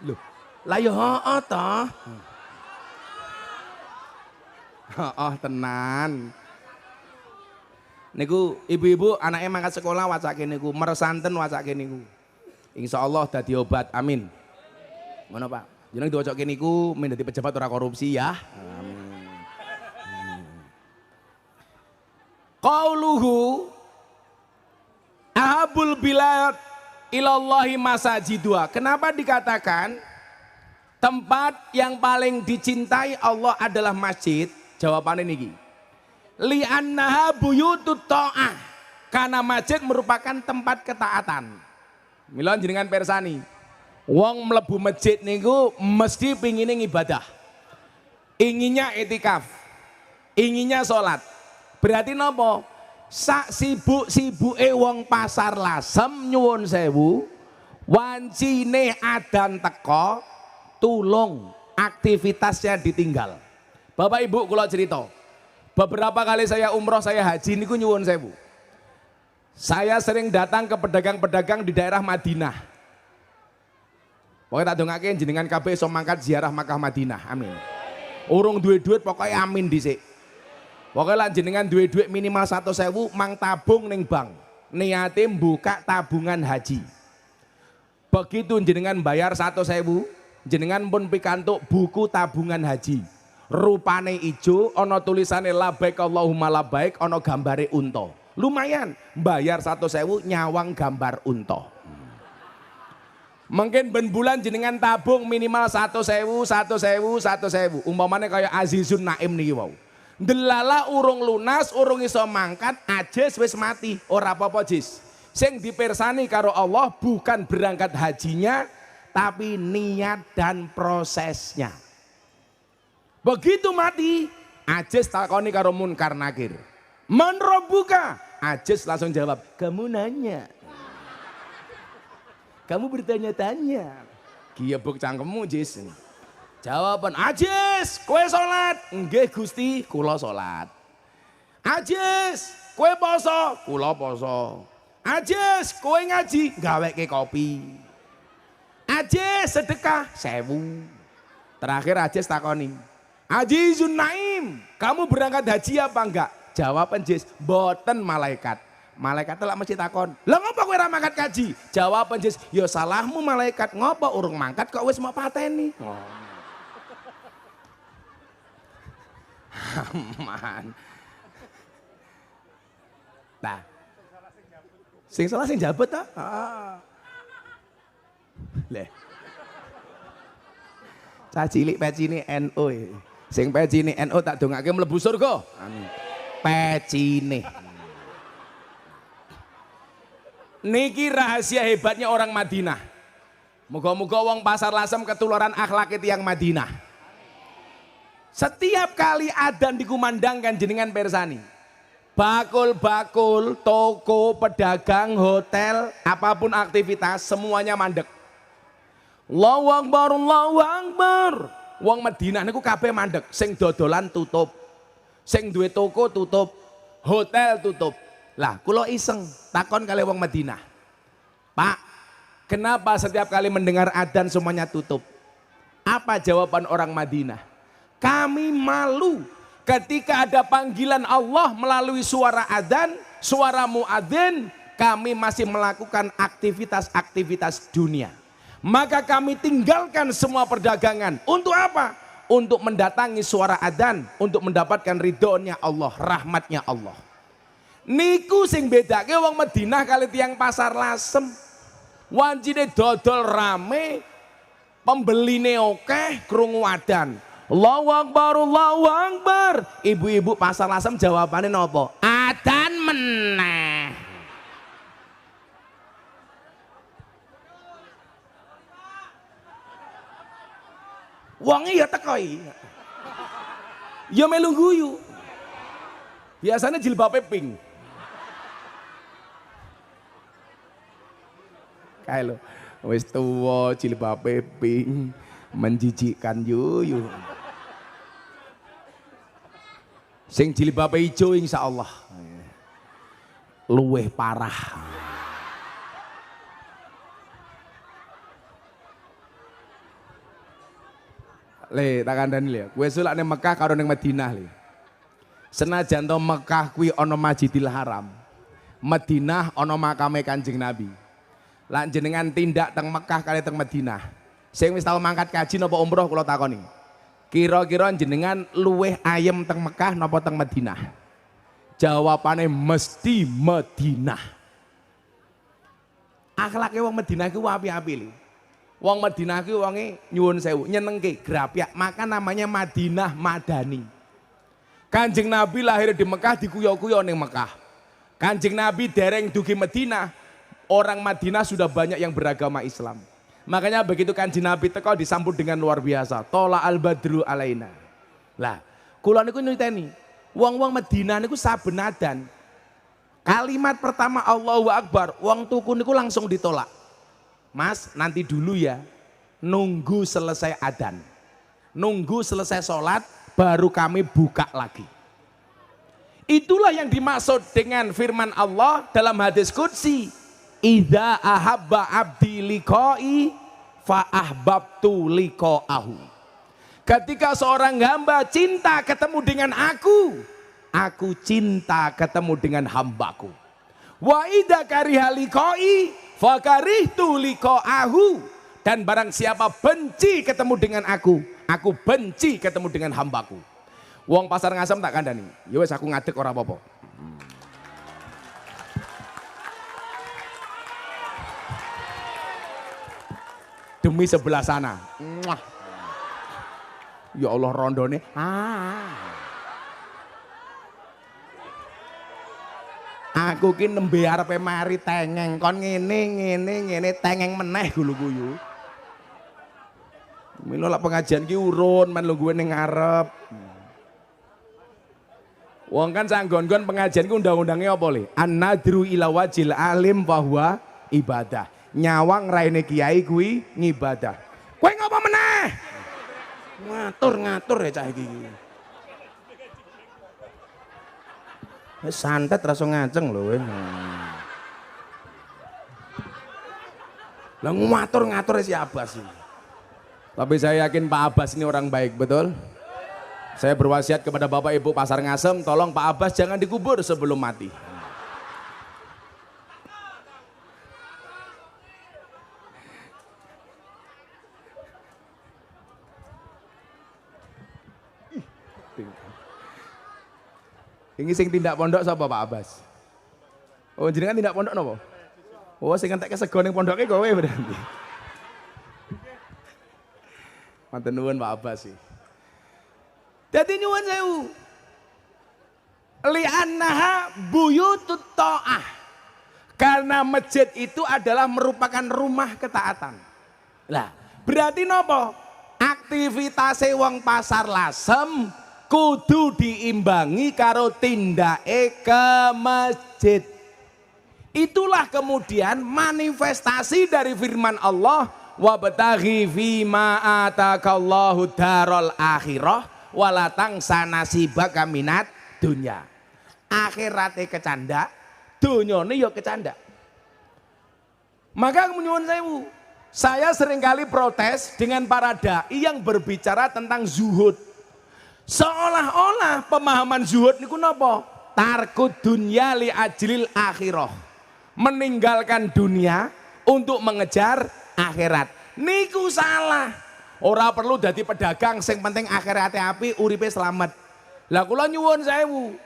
Loh, lah ya heeh ta. Heeh tenan. Niku ibu-ibu anake mangkat sekolah wacake niku, meres santen wacake niku. Insyaallah dadi obat. Amin. Ngono Pak. Jeneng diwacake niku men dadi pejabat ora korupsi ya. Amin. Qauluhu ahabul bilad ilallahi masajidua. Kenapa dikatakan tempat yang paling dicintai Allah adalah masjid? Jawabannya niki. Li'annaha buyutut ta'ah. Karena masjid merupakan tempat ketaatan. Mila jenengan persani. Wong mlebu masjid niku mesti pingine ibadah. Inginnya etikaf. Inginnya sholat. Berarti nopo? Sak sibuk-sibuke wong pasar Lasem nyuwun sewu wancine adan teko tulung aktivitasnya ditinggal. Bapak Ibu kula cerita, beberapa kali saya umroh saya haji niku nyuwun sewu. Saya sering datang ke pedagang-pedagang di daerah Madinah. Pokoknya tak dongake jenengan kabeh iso mangkat ziarah Makkah Madinah. Amin. Urung duwe duit pokoknya amin dhisik. Pokoknya lan jenengan duwe duit minimal 100.000 mang tabung ning bank. Niate buka tabungan haji. Begitu jenengan bayar 100.000, jenengan pun pikantuk buku tabungan haji. Rupane ijo, ana tulisane labbaik Allahumma labbaik, ana gambare unta. Lumayan, bayar 100.000 nyawang gambar unta. Mungkin ben bulan jenengan tabung minimal 100.000, 100.000. Umpamane kaya Azizun Naim niki wau. Delala urung lunas, urung iso mangkat, ajis wis mati. Ora apa-apa jis. Sing dipersani karo Allah bukan berangkat hajinya, tapi niat dan prosesnya. Begitu mati, ajis takoni karo Munkar Nakir. Man rabbuka? Ajis langsung jawab, kamu nanya. Kamu bertanya-tanya. Giebuk cangkemmu jis. Jawaban, Ajis, kowe salat? Nggih Gusti, kula salat. Ajis, kowe poso? Kula poso. Ajis, kowe ngaji? Gaweke kopi. Ajis, sedekah? 1000. Terakhir Ajis takoni, Azizun Naim, kamu berangkat haji apa enggak? Jawaban Ajis, boten malaikat. Malaikat lah mesti takon, lah ngapa kowe ora mangkat kaji? Jawaban Ajis, ya salahmu malaikat, ngapa urung mangkat kok wis mau pateni? Oh. Aman. Nah, sing salah sing jabut ta? Leh. Cah cilik pecine NU. Sing pecine NU tak dongake mlebu surga. Amin. Pecine. Niki rahasia hebatnya orang Madinah. Moga-moga wong Pasar Lasem ketularan akhlak tiyang Madinah. Setiap kali adzan dikumandangkan jenengan persani. Bakul-bakul, toko, pedagang, hotel, apapun aktivitas semuanya mandek. Allahu Akbar, Allahu Akbar. Wong Madinah niku kabeh mandek, sing dodolan tutup. Sing duwe toko tutup, hotel tutup. Lah, kula iseng takon kali wong Madinah. Pak, kenapa setiap kali mendengar adzan semuanya tutup? Apa jawaban orang Madinah? Kami malu ketika ada panggilan Allah melalui suara adzan, suara muadzin, kami masih melakukan aktivitas-aktivitas dunia. Maka kami tinggalkan semua perdagangan. Untuk apa? Untuk mendatangi suara adzan, untuk mendapatkan ridhonya Allah, rahmatnya Allah. Niku sing bedake wong Madinah kali tiyang Pasar Lasem. Wancine dodol rame, pembeline akeh, krungu adzan. Allahu Akbar, Allahu Akbar. Ibu-ibu Pasar Lasem jawabane napa? Adzan meneh. Wonge ya teko iki. Ya melu guyu. Biasanya jilbabe pink. Kae lho, wis tuwa jilbabe pink, menjijikkan yuyu. Sing jilbabe ijo insyaallah luweh parah. Le, tak kandhani le. Kowe sulak ning Mekah karo ning Madinah le. Senajan to Mekah kuwi ana Masjidil Haram. Madinah ana makame Kanjeng Nabi. Lan jenengan tindak teng Mekah kali teng Madinah. Sing wis tau mangkat kaji napa umroh kula takoni. Kira-kira jenengan luweh ayem teng Mekah napa teng Madinah? Jawabane mesti Madinah. Akhlake wong Madinah ku api-api lho. Wong Madinah ku wonge nyuwun sewu, nyenengke, grapyak, maka namanya Madinah Madani. Kanjeng Nabi lahir di Mekah dikuyo-kuyo ning Mekah. Kanjeng Nabi dereng dugi Madinah, orang Madinah sudah banyak yang beragama Islam. Makanya begitu Kanjeng Nabi teko disambut dengan luar biasa. Tola al-badru alaina. Lah, kula niku nyriteni, wong-wong Madinah niku saben adzan kalimat pertama Allahu Akbar, wong tuku niku langsung ditolak. Mas, nanti dulu ya, nunggu selesai adzan, nunggu selesai sholat, baru kami buka lagi. Itulah yang dimaksud dengan firman Allah dalam hadis qudsi, idza ahabba abdi liqai fa ahbabtu liqa'ahu. Ketika seorang hamba cinta ketemu dengan aku cinta ketemu dengan hambaku. Wa idza kariha liqa'i fa karihtu liqa'ahu. Dan barang siapa benci ketemu dengan aku benci ketemu dengan hambaku. Wong Pasar Ngasem tak kandhani. Ya wis aku ngadeg ora apa-apa. Demi sebelah sana. Mwah. Ya Allah rondone. Aku ki nembe arepe mari tengeng kon ngene tengeng meneh gulu guyu. Milo lak pengajian ki urun men lungguhe ning ngarep. Wong kan sanggon-gon pengajian ki undang-undange apa le? An-nadru ila wajil alim bahwa ibadah. Nyawang raine kiai kuwi ngibadah. Kowe ngapa meneh? Ngatur ya cah iki. Wis santet rasa ngaceng lho kowe. Lah ngatur si Abbas ini. Tapi saya yakin Pak Abbas ini orang baik, betul? Saya berwasiat kepada Bapak Ibu Pasar Ngasem, tolong Pak Abbas jangan dikubur sebelum mati. Ini sing tindak pondok sapa Pak Abbas? Oh jenengan tindak pondok napa? Oh sing entek kesego ning pondoke kowe berarti. Matur nuwun Pak Abbas sih. Dadi nyuwun sewu. Li annaha buyutut ta'ah. Karena masjid itu adalah merupakan rumah ketaatan. Lah, berarti napa? Aktivitasé wong Pasar Lasem kudu diimbangi karo tindake ke masjid. Itulah kemudian manifestasi dari firman Allah, wabtaghi fima atakallahu darul akhirah wala tangsa nasibaka minat dunya. Akhirate kecanda, dunyane ya kecanda. Maka nyuwun sewu, saya seringkali protes dengan para dai yang berbicara tentang zuhud. Seolah-olah pemahaman zuhud niku napa? Tarkud dunya li ajlil akhirah. Meninggalkan dunia untuk mengejar akhirat. Niku salah. Ora perlu dadi pedagang, sing penting akhirate api, uripe selamat. Lah kula nyuwun sewu.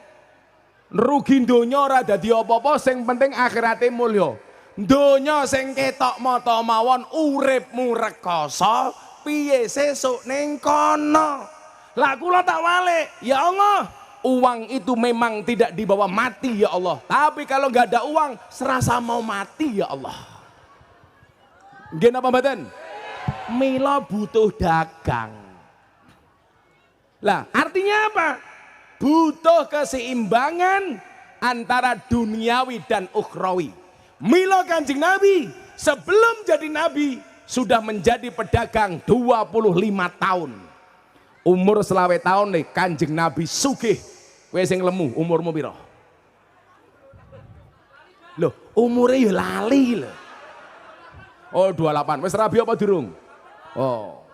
Rugi donya ora dadi apa-apa, sing penting akhirate mulya. Donya sing ketok mata mawon uripmu rekoso, piye sesuk ning kono. Lah kula tak walik, ya Allah, uang itu memang tidak dibawa mati ya Allah. Tapi kalau nggak ada uang, serasa mau mati ya Allah. Nggih napa mboten? Mila butuh dagang. Lah artinya apa? Butuh keseimbangan antara duniawi dan ukhrawi. Mila Kanjeng Nabi sebelum jadi Nabi sudah menjadi pedagang 25 tahun. Umur selawe tahun nih Kanjeng Nabi sugih. Kowe sing lemu umurmu piro? Loh, umure ya lali lho. Oh, 28. Wis rabi apa durung? Oh.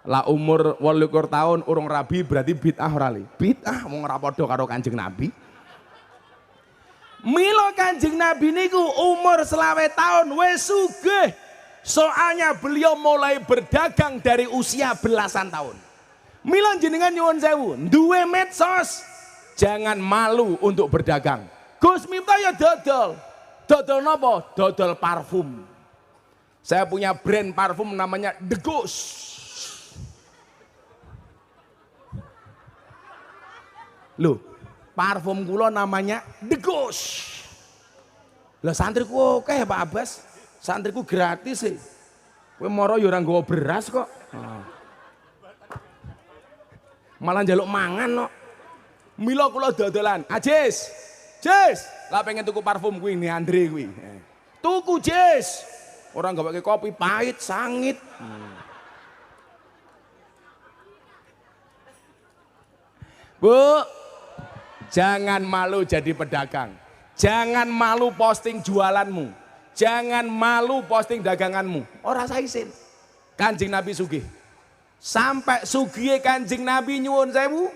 Lah umur 28 tahun urung rabi berarti bid'ah ora li. Bid'ah wong ora padha karo Kanjeng Nabi. Mila Kanjeng Nabi niku umur selawe tahun wis sugih. Soalnya beliau mulai berdagang dari usia belasan tahun. Mila jenengan nyuwun sewu, duwe medsos, jangan malu untuk berdagang. Gus Miftah ya dodol. Dodol napa? Dodol parfum. Saya punya brand parfum namanya The Ghost. Loh, parfum kula namanya The Ghost. Lah santriku oke Pak Abbas. Santriku gratis sih. Kowe moro ya ora nggawa beras kok. Malah njaluk mangan kok. Mila kula dodolan. Ajis. Jis, lah pengen tuku parfum kuwi nih Andre kuwi. Tuku Jis. Ora gaweke kopi pahit sangit. Bu, jangan malu jadi pedagang. Jangan malu posting jualanmu. Jangan malu posting daganganmu. Ora usah isin. Kanjeng Nabi sugih. Sampai sugih Kanjeng Nabi nyuwun sewu,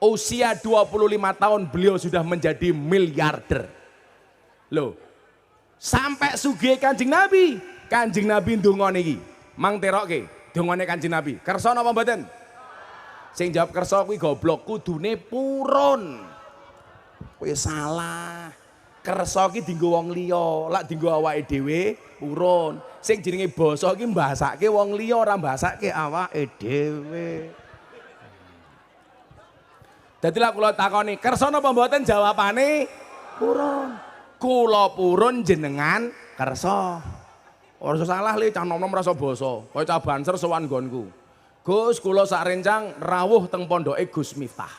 usia 25 tahun beliau sudah menjadi miliarder. Loh, sampai sugih Kanjeng Nabi ndonga niki. Mang terokke dongane Kanjeng Nabi. Kersa napa mboten? Sing jawab kersa kuwi goblok, kudune purun. Kowe salah. Kersa ki dienggo wong liya, lak dienggo awake dhewe purun. Sing jenenge basa ki mbahasake wong liya ora mbahasake awake dhewe. Dadi lak kula takoni, kersa napa mboten jawabane purun. Kula purun jenengan kersa. Ora salah le cah nom-nom rasa basa. Kaya cah Banser sowan nggonku. Gus kula sak rencang rawuh teng pondoke Gus Miftah.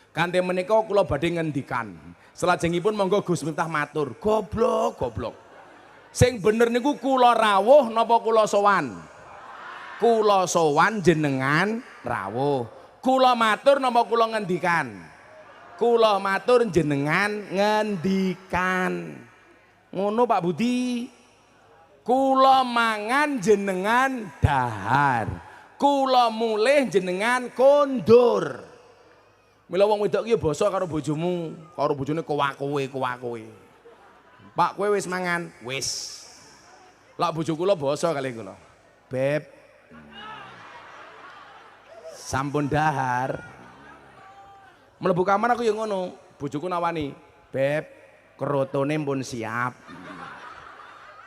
Kanthi menika kula badhe ngendikan. Selajengipun monggo Gus Miftah matur. Goblok, goblok. Sing bener niku kula rawuh napa kula sowan? Kula sowan jenengan rawuh. Kula matur napa kula ngendikan? Kula matur jenengan ngendikan. Ngono Pak Budi. Kula mangan jenengan dahar. Kula mulih jenengan kondur. Mila wong wedok ki basa karo bojomu, karo bojone kowakowe. Pak kowe wis mangan? Wis. Lak bojo kula basa kali kula. Beb. Sampun dahar. Mlebu kamar aku ya ngono, bojoku nawani, "Beb, kerotone pun siap."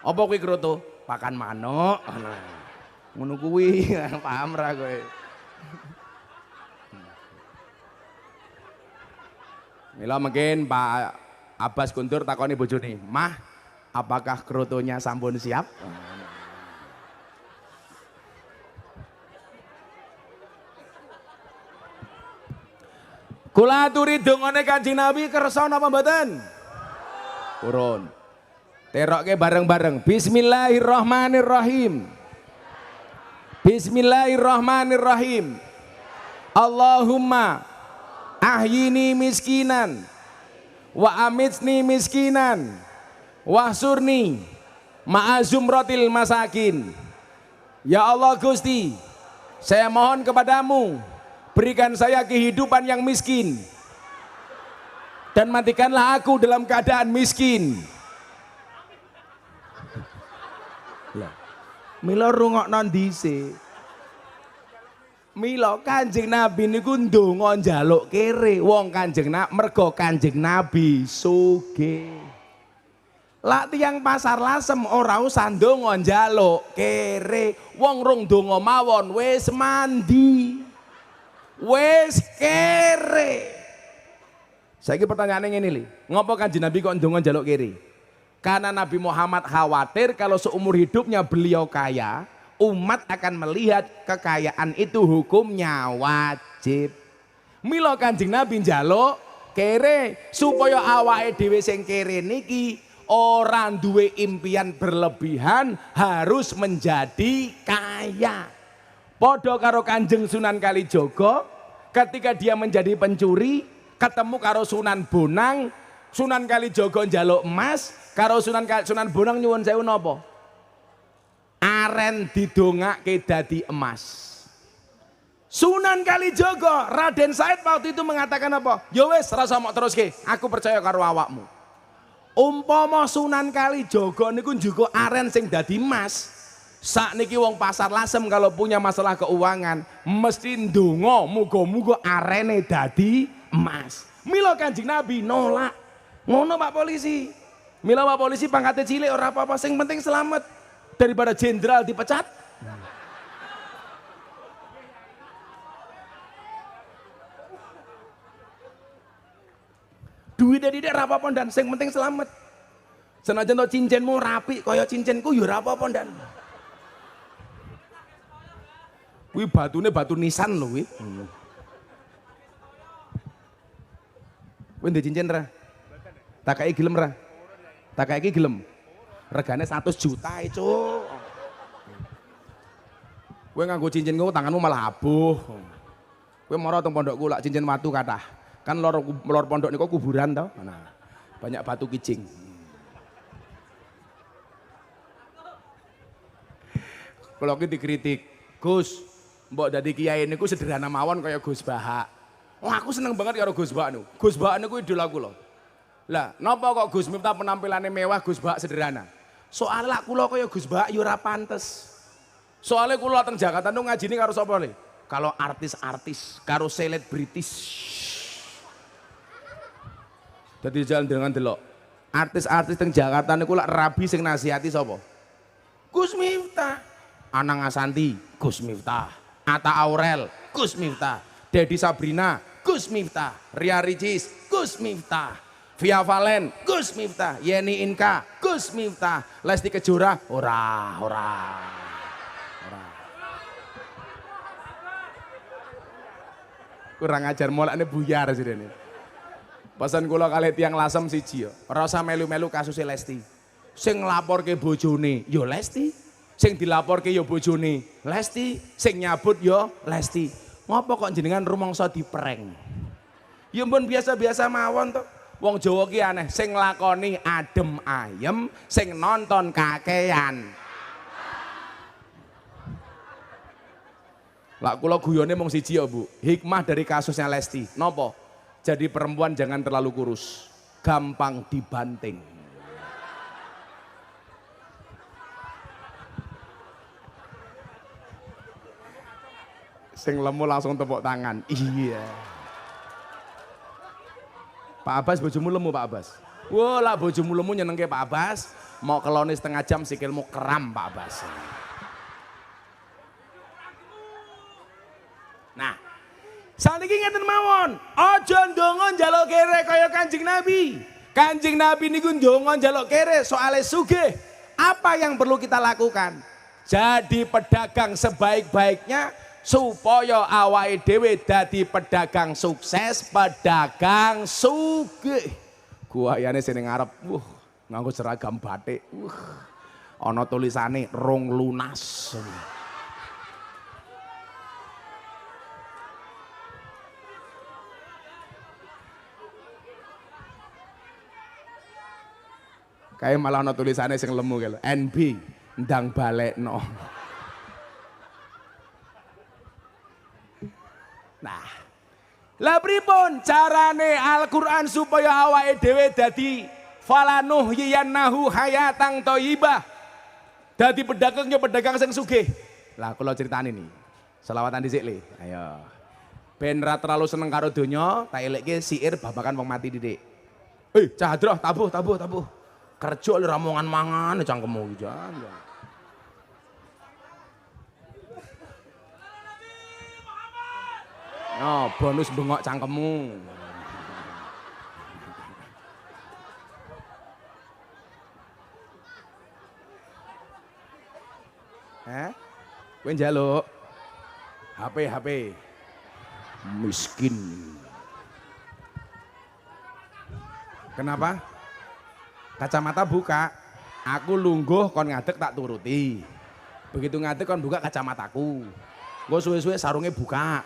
Apa kuwi kroto? Pakan manuk. Ngono kuwi, paham ra kowe? Mila mungkin Pak Abbas Guntur takoni bojone, "Mah, apakah krotonya sampun siap?" Kula aturi dongane Kanjeng Nabi kersa napa mboten? Purun. Terokke bareng-bareng. Bismillahirrahmanirrahim. Bismillahirrahmanirrahim. Allahumma ahyini miskinan wa amitni miskinan wahsurni ma'azumratil masakin. Ya Allah Gusti, saya mohon kepadamu, berikan saya kehidupan yang miskin dan matikanlah aku dalam keadaan miskin. Mila rungokno dhisik. Mila Kanjeng Nabi niku ndonga njaluk kere. Wong Kanjeng Nabi mergo Kanjeng Nabi sugih. Lak tiyang pasar lasem ora usah ndonga njaluk kere. Wong rung ndonga mawon wis mandi. Wis kere. Saiki pertanyaane ngene lho. Ngopo Kanjeng Nabi kok ndonga njaluk kere? Karena Nabi Muhammad khawatir kalau seumur hidupnya beliau kaya, umat akan melihat kekayaan itu hukumnya wajib. Mila Kanjeng Nabi njaluk kere supaya awake dhewe sing kere niki ora duwe impian berlebihan harus menjadi kaya. Padha karo Kanjeng Sunan Kalijaga ketika dia menjadi pencuri ketemu karo Sunan Bonang, Sunan Kalijaga njaluk emas, karo Sunan Bonang nyuwun sewu napa? Aren didongake dadi emas. Sunan Kalijaga, Raden Said waktu itu mengatakan apa? Ya wis rasa mok teruske, aku percaya karo awakmu. Umpama Sunan Kalijaga niku njugo aren sing dadi emas, sakniki wong pasar lasem kalau punya masalah keuangan mesti ndonga muga-muga arene dadi emas. Mila Kanjeng Nabi nolak. Ngono Pak Polisi. Mila Pak Polisi pangkatnya cilik ora apa-apa, sing penting selamat daripada jenderal dipecat. Duit dari ora apa-apa dan sing penting selamat. Senajan to cincinmu rapi kaya cincinku ya ora apa-apa dan. Kuwi batune batu nisan lho kuwi. Kowe ndek cincin ra? Tak kei gelem ra? Tak kei gelem. Regane 100 juta Cuk. Kowe nganggo cincin kowe tanganmu malah abuh. Kowe mara teng pondokku lak cincin watu kathah. Kan lor pondok niku kuburan to. Nah, banyak batu kijing. Kula ki dikritik, Gus, mbok dadi kiai niku sederhana mawon kaya Gus Bahak. Oh, aku seneng banget karo Gus Bahak niku. Gus Bahak niku idola kula. Lah, napa kok Gus Miftah penampilannya mewah, Gus Bahak sederhana? Soalnya kula kaya Gus Bahak ya ora pantes. Soalnya kula teng Jakarta niku ngajine karo sapa le? Kalau artis-artis, karo selebritis. Dadi jalan dengan delok. Artis-artis teng Jakarta niku lak rabi sing nasihati sapa? Gus Miftah. Anang Asanti, Gus Miftah. Atta Aurel, Gus Miftah. Dedi Sabrina, Gus Miftah. Ria Ricis, Gus Miftah. Via Valen, Gus Miftah. Yeni Inka, Gus Miftah. Lesti Kejora, ora. Kurang ajar molakne buyar sidene. Pesan kula kalih tiyang lasem siji ya, ora usah melu-melu kasusé Lesti. Sing nglaporke bojone ya Lesti, sing dilaporke ya bojone Lesti, sing nyabut ya Lesti. Ngopo kok jenengan rumangsa diprank? Ya mbon biasa-biasa mawon to. Wong Jawa ki aneh, sing nglakoni adem ayem, sing nonton kakean. Lah kula guyone mung siji ya, Bu. Hikmah dari kasusnya Lesti. Napa? Jadi perempuan jangan terlalu kurus, gampang dibanting. Sing lemu langsung tepuk tangan. Iya. Pak Abbas bojomu lemu Pak Abbas. Wah lah bojomu lemu nyenengke Pak Abbas. Mau kelone setengah jam sikilmu kram Pak Abbas. Nah. Saniki ngeten mawon, aja ndonga njaluk kere kaya Kanjeng Nabi. Kanjeng Nabi niku ndonga njaluk kere soale sugih. Apa yang perlu kita lakukan? Jadi pedagang sebaik-baiknya supaya awake dhewe dadi pedagang sukses, pedagang sugih. Guayane sing ngarep, nganggo seragam batik. Ana tulisane rong lunas. Kayak malah ana tulisannya sing lemu kae lho. NB ndang balekno. Nah. Lah pripun carane Al-Qur'an supaya awake dhewe dadi falanuhyiyannahu hayatang thayyibah. Dadi pedagangnya pedagang sing sugih. Lah kula critani nih. Selawatan dhisik le. Ayo. Ben ra terlalu seneng karo donya, tak elekke siir babakan wong mati didik. Cadroh tabuh. Kerja li ramongan mangan cangkemmu jan. Oh, bonus bengok cangkemmu. Kowe njaluk HP. Miskin. Kenapa? Kacamata buka, aku lungguh kon ngadeg tak turuti. Begitu ngadeg kon buka kacamataku. Gue suwe-suwe sarungnya buka.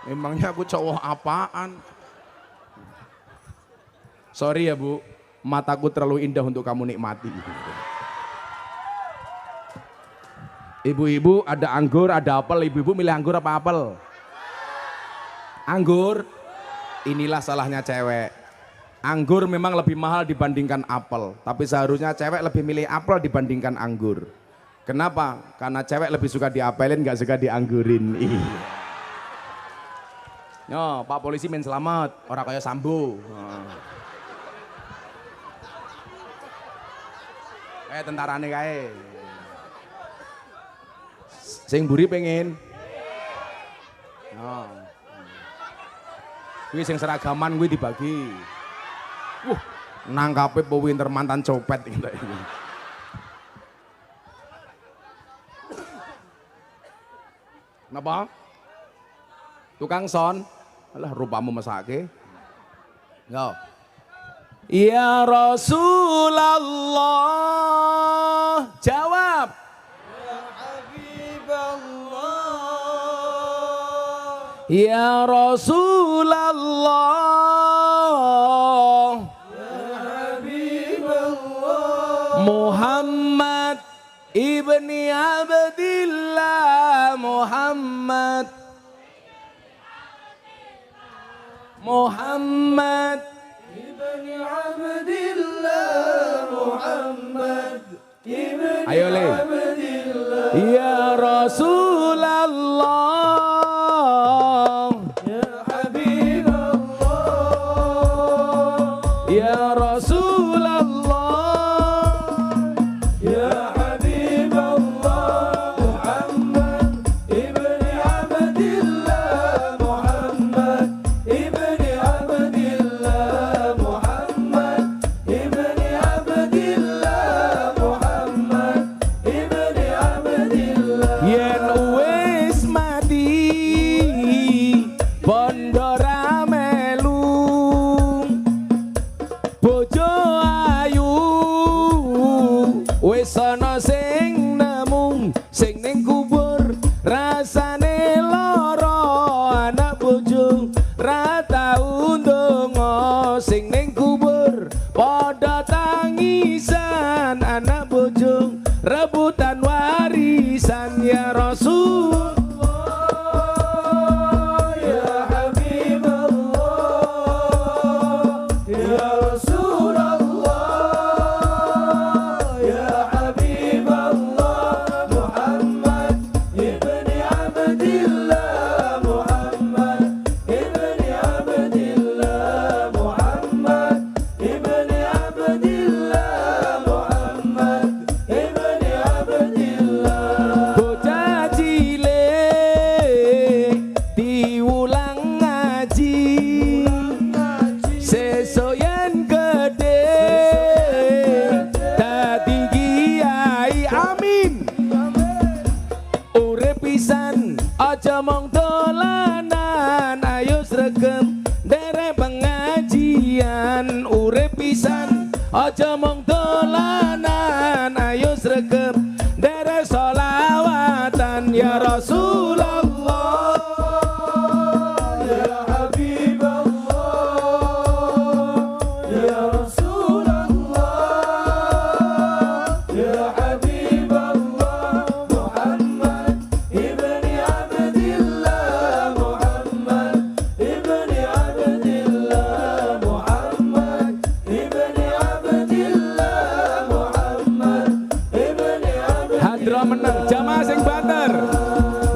Memangnya aku cowok apaan? Sorry ya Bu, mataku terlalu indah untuk kamu nikmati. Ibu-ibu ada anggur, ada apel. Ibu-ibu milih anggur apa apel? Anggur. Inilah salahnya cewek. Anggur memang lebih mahal dibandingkan apel, tapi seharusnya cewek lebih milih apel dibandingkan anggur. Kenapa? Karena cewek lebih suka diapelin, gak suka dianggurin. Yo, Pak Polisi main selamat, orang kaya Sambo. Kayak tentarane kae. Sing mburi pengen. Oh. Kuwi sing seragaman kuwi dibagi. Nangkape Po Winter mantan copet gitu. Napa? Tukang son? Alah rupamu mesake. Yo. Ya Rasulullah, jawab. Ya Habiballah. Ya Rasulullah. Muhammad ibni Muhammad ibni Abdillah Muhammad ibni ayo le Abdillah ya Rasulullah ya Habiballah ya Rasulullah ya Habiballah Muhammad ibni Abdillah Muhammad ibni Abdillah Muhammad ibni Abdillah Muhammad ibni Abdillah yen wis mati bondo ra melu bojo ayu wis ana sing nemu sing ning kubur rasane lara anak bojo ra tau ndonga sing ning kubur padha tangisan anak bojo rebutan warisan ya Rasul ya Habiballah ya Rasulullah ya Habiballah Muhammad ibni Abdillah Muhammad ibni Abdillah Muhammad ibni Abdillah Muhammad ibni Abdillah bocah cilik diulang ngaji sesuk yen gedhe dadi kiai amin urip pisan aja mong dolanan ayo sregep derek pengajian urip pisan aja mong dolanan ayo sregep derek solawatan ya Rasulullah ya Habiballah ya Rasulullah ya Habiballah Muhammad ibni Abdillah Muhammad ibni Abdillah Muhammad ibni Abdillah Muhammad ibni Abdillah hadra menang jamaah sing banter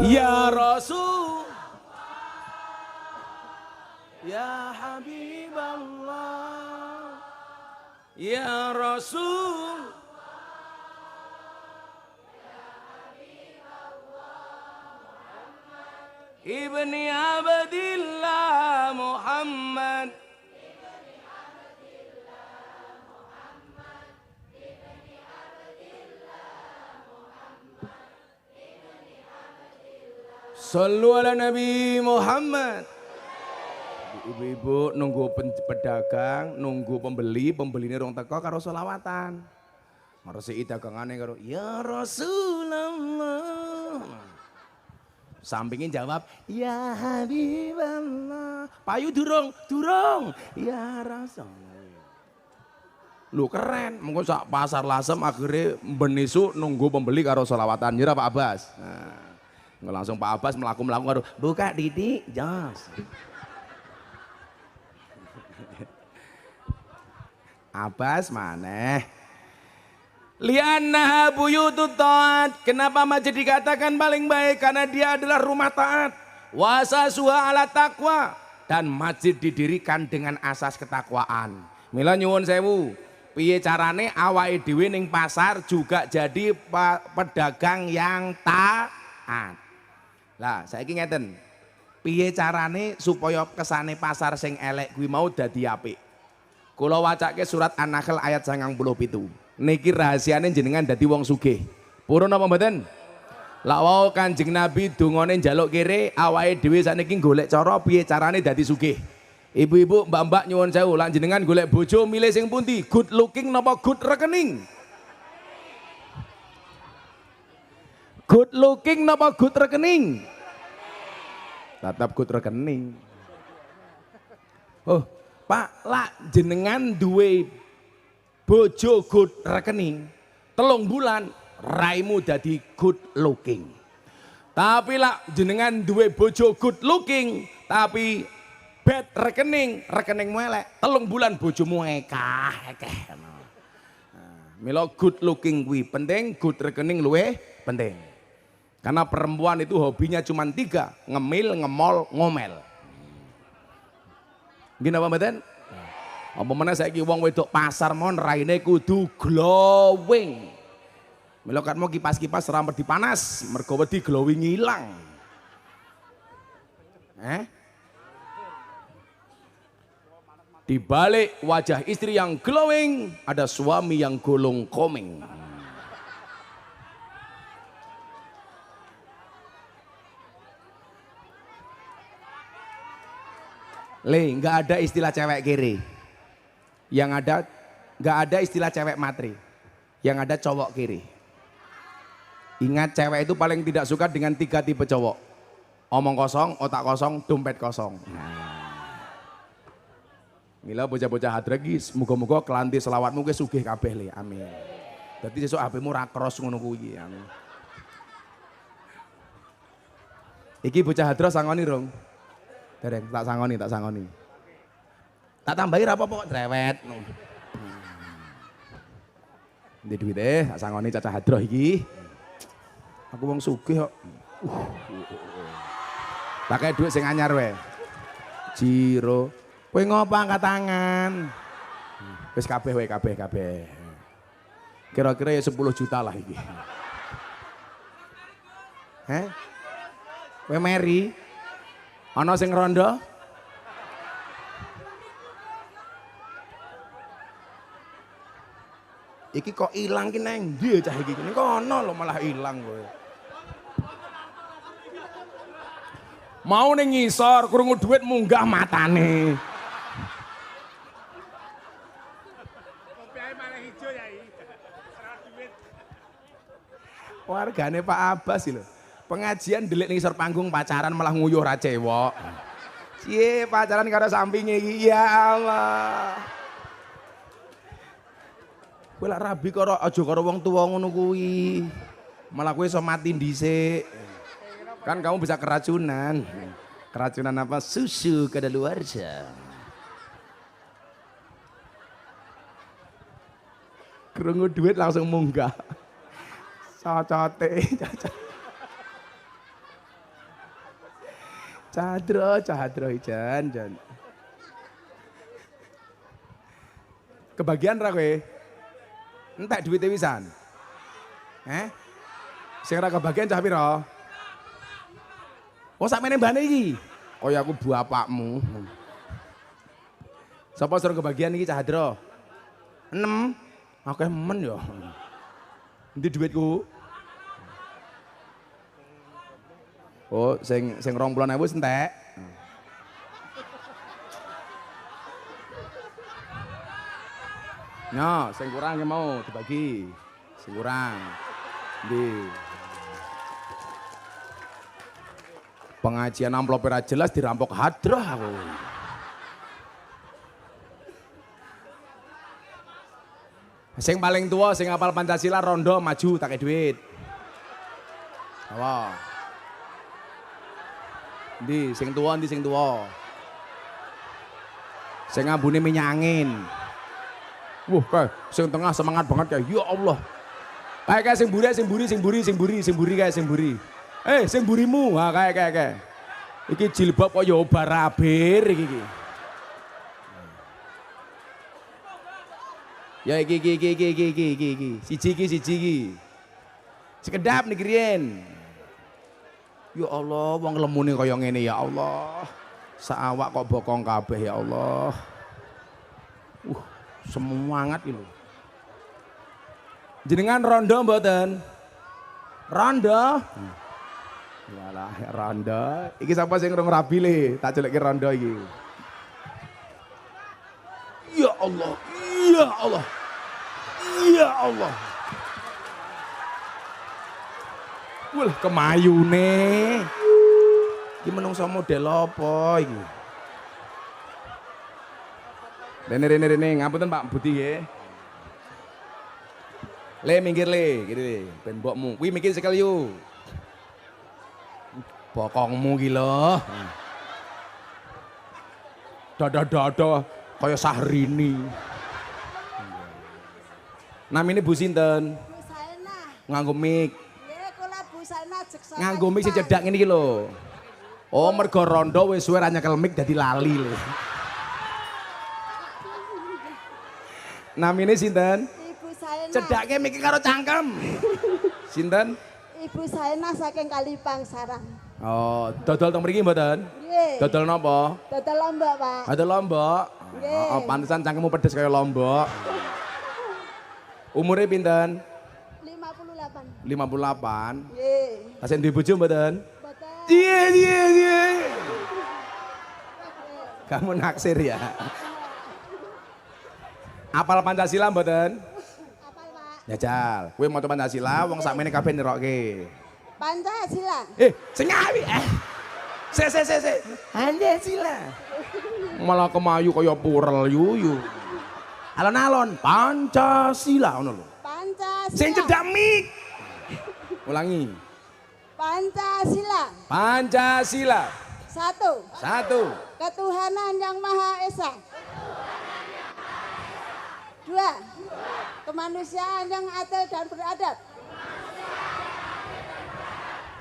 ya Rasul ya Habiballah ya Rasul ibni Abdillah Muhammad Sallu ala Nabi Muhammad. Ibu-ibu nunggu pedagang, nunggu pembeli ini rong teko karo selawatan. Marsii dagangane karo ya Rasulullah. Sampingin jawab ya Habiballah. Payu durung. Ya Rasulullah. Lu keren, mengko sak pasar Lasem akhirnya benisu nunggu pembeli karo selawatan. Nyira Pak Abbas. Nah. Langsung Pak Abbas melaku-melaku karo buka Didi jos. Abbas maneh. Liannaha buyutut taat. Kenapa masjid dikatakan paling baik? Karena dia adalah rumah taat. Wasasuha ala taqwa. Dan masjid didirikan dengan asas ketakwaan. Mila nyuwun sewu. Piye carane awake dhewe ning pasar juga jadi pedagang yang taat. Lah saiki ngeten. Piye carane supaya kesane pasar sing elek kuwi mau dadi apik. Kula wacake surat An-Nahl ayat 97. Niki rahasiane jenengan dadi wong sugih. Purun apa mboten? Lak wau Kanjeng Nabi dungane njaluk kere, awake dhewe sakniki golek cara piye carane dadi sugih. Ibu-ibu, mbak-mbak nyuwun sewu, lan jenengan golek bojo milih sing pundi? Good looking napa good rekening? Good looking napa good rekening? Tetap good rekening. Oh, Pak, lak jenengan duwe bojo good rekening, 3 bulan raimu dadi good looking. Tapi lak jenengan duwe bojo good looking, tapi bet rekeningmu elek, 3 bulan bojomu ekeh. Mila good looking kuwi penting, good rekening luwih penting. Karena perempuan itu hobinya cuma 3, ngemil, ngemol, ngomel. Gini apa mboten? Apa meneh saiki wong wedok pasar mon raine kudu glowing. Mila katmu kipas-kipas rampet dipanas, mergo wedi glowing ilang. Di balik wajah istri yang glowing ada suami yang golong komeng. Nggak ada istilah cewek kiri. Yang ada nggak ada istilah cewek matri. Yang ada cowok kiri. Ingat cewek itu paling tidak suka dengan 3 tipe cowok. Omong kosong, otak kosong, dompet kosong. Mila bocah-bocah hadragis, muga-muga kelanti selawatmu ke sugih kabeh le. Amin. Dadi sesuk HP-mu ra kros ngono kuwi. Amin. Iki bocah hadra sangoni rong. Dereng tak sangoni. Tak tambahi ra apa-apa kok drewet. Ndi duwite tak sangoni cacah hadroh iki. Aku wong sugih kok. Pakai duit sing anyar wae. Jiro. Kowe ngopo angkat tangan? Wis kabeh wae kabeh. Kira-kira ya 10 juta lah iki. Kowe meri? Ana sing rondo? Iki kok ilang ki nang ndi cah iki? Ning kono lho malah ilang kowe. Mau ning ngisor krungu duit munggah matane. Kopi ae malah hijau ya iki. Serah duit. Wargane Pak Abbas lho. Pengajian delik ning ngisor panggung pacaran malah nguyuh ra cewek. Cie pacaran karo sampinge iki ya Allah. Kowe lak rabi karo aja karo wong tuwa ngono kuwi. Malah kowe iso mati dhisik. Kan kamu bisa keracunan. Keracunan apa? Susu kadaluarsa. Krungu duit langsung munggah. Cocote. Cahadro jan. Kebagian ra kowe? Entek duwite wisan. Sing ora kebagian cah pira? Oh sakmene mbane iki. Kaya aku bapakmu. Sapa sing kebagian iki cah Hadro? 6. Akeh men ya. Endi duitku? Oh, sing 20.000 entek. No, sing kurang yang mau dibagi. Sing kurang. Ndi. Pengajian amplop ora jelas dirampok hadrah aku. Sing paling tua sing hafal Pancasila rondo maju tak duit. Apa? Ndi sing tua. Sing ambune minyak angin. Kayak sing tengah semangat banget kayak ya Allah. Kayak sing buri. Sing burimu, kayak. Iki jilbab kok ya barabir iki. Ya iki. Siji iki. Sekedap niki riyen. Ya Allah, wong lemune kaya ngene ya Allah. Saawak kok bokong kabeh ya Allah. Semangat iki lho. Jenengan rondo mboten? Rondo? Walah, rondo. Iki sapa sing rong rabi le? Tak jelekke rondo iki. Ya Allah. Wah, kemayune. Iki menungso model apa iki? Rene, ngapunten Pak Budi nggih. Le minggir le, gini le, ben mbokmu. Kuwi mikir sekali yu. Bokongmu ki lho. Dada-dada kaya Sahrini. Namine Bu sinten? Bu Saena. Nganggo mic. Nggih, kula Bu Saena jeksa. Nganggo mic sing cedhak ngene iki lho. Oh, mergo rondo wis suwe ra nyekel mic dadi lali lho. Namine sinten? Ibu Saena. Cedhake mic karo cangkem. Sinten? Ibu Saena saking Kalipang Sarang. Oh, dodol teng mriki mboten? Nggih. Dodol napa? Dodol lombok, Pak. Ada lombok. Nggih. Oh, pantesan cangkemmu pedes kaya lombok. Umure pinten? 58. 58. Nggih. Tasih duwe bojo mboten? Boten. Iya. Kamu naksir ya? Apal Pancasila mboten? Apal, Pak? Jajal. Kowe maca Pancasila wong sakmene kabeh nerokke. Pancasila. Sing ngawi. Se. Pancasila. Malah kemayu kaya purel yuyu. Alon-alon Pancasila ngono lho. Pancasila. Sing cedhak mik. Ulangi. Pancasila. Pancasila. 1. Ketuhanan yang Maha Esa. 2. Kemanusiaan yang adil dan beradab.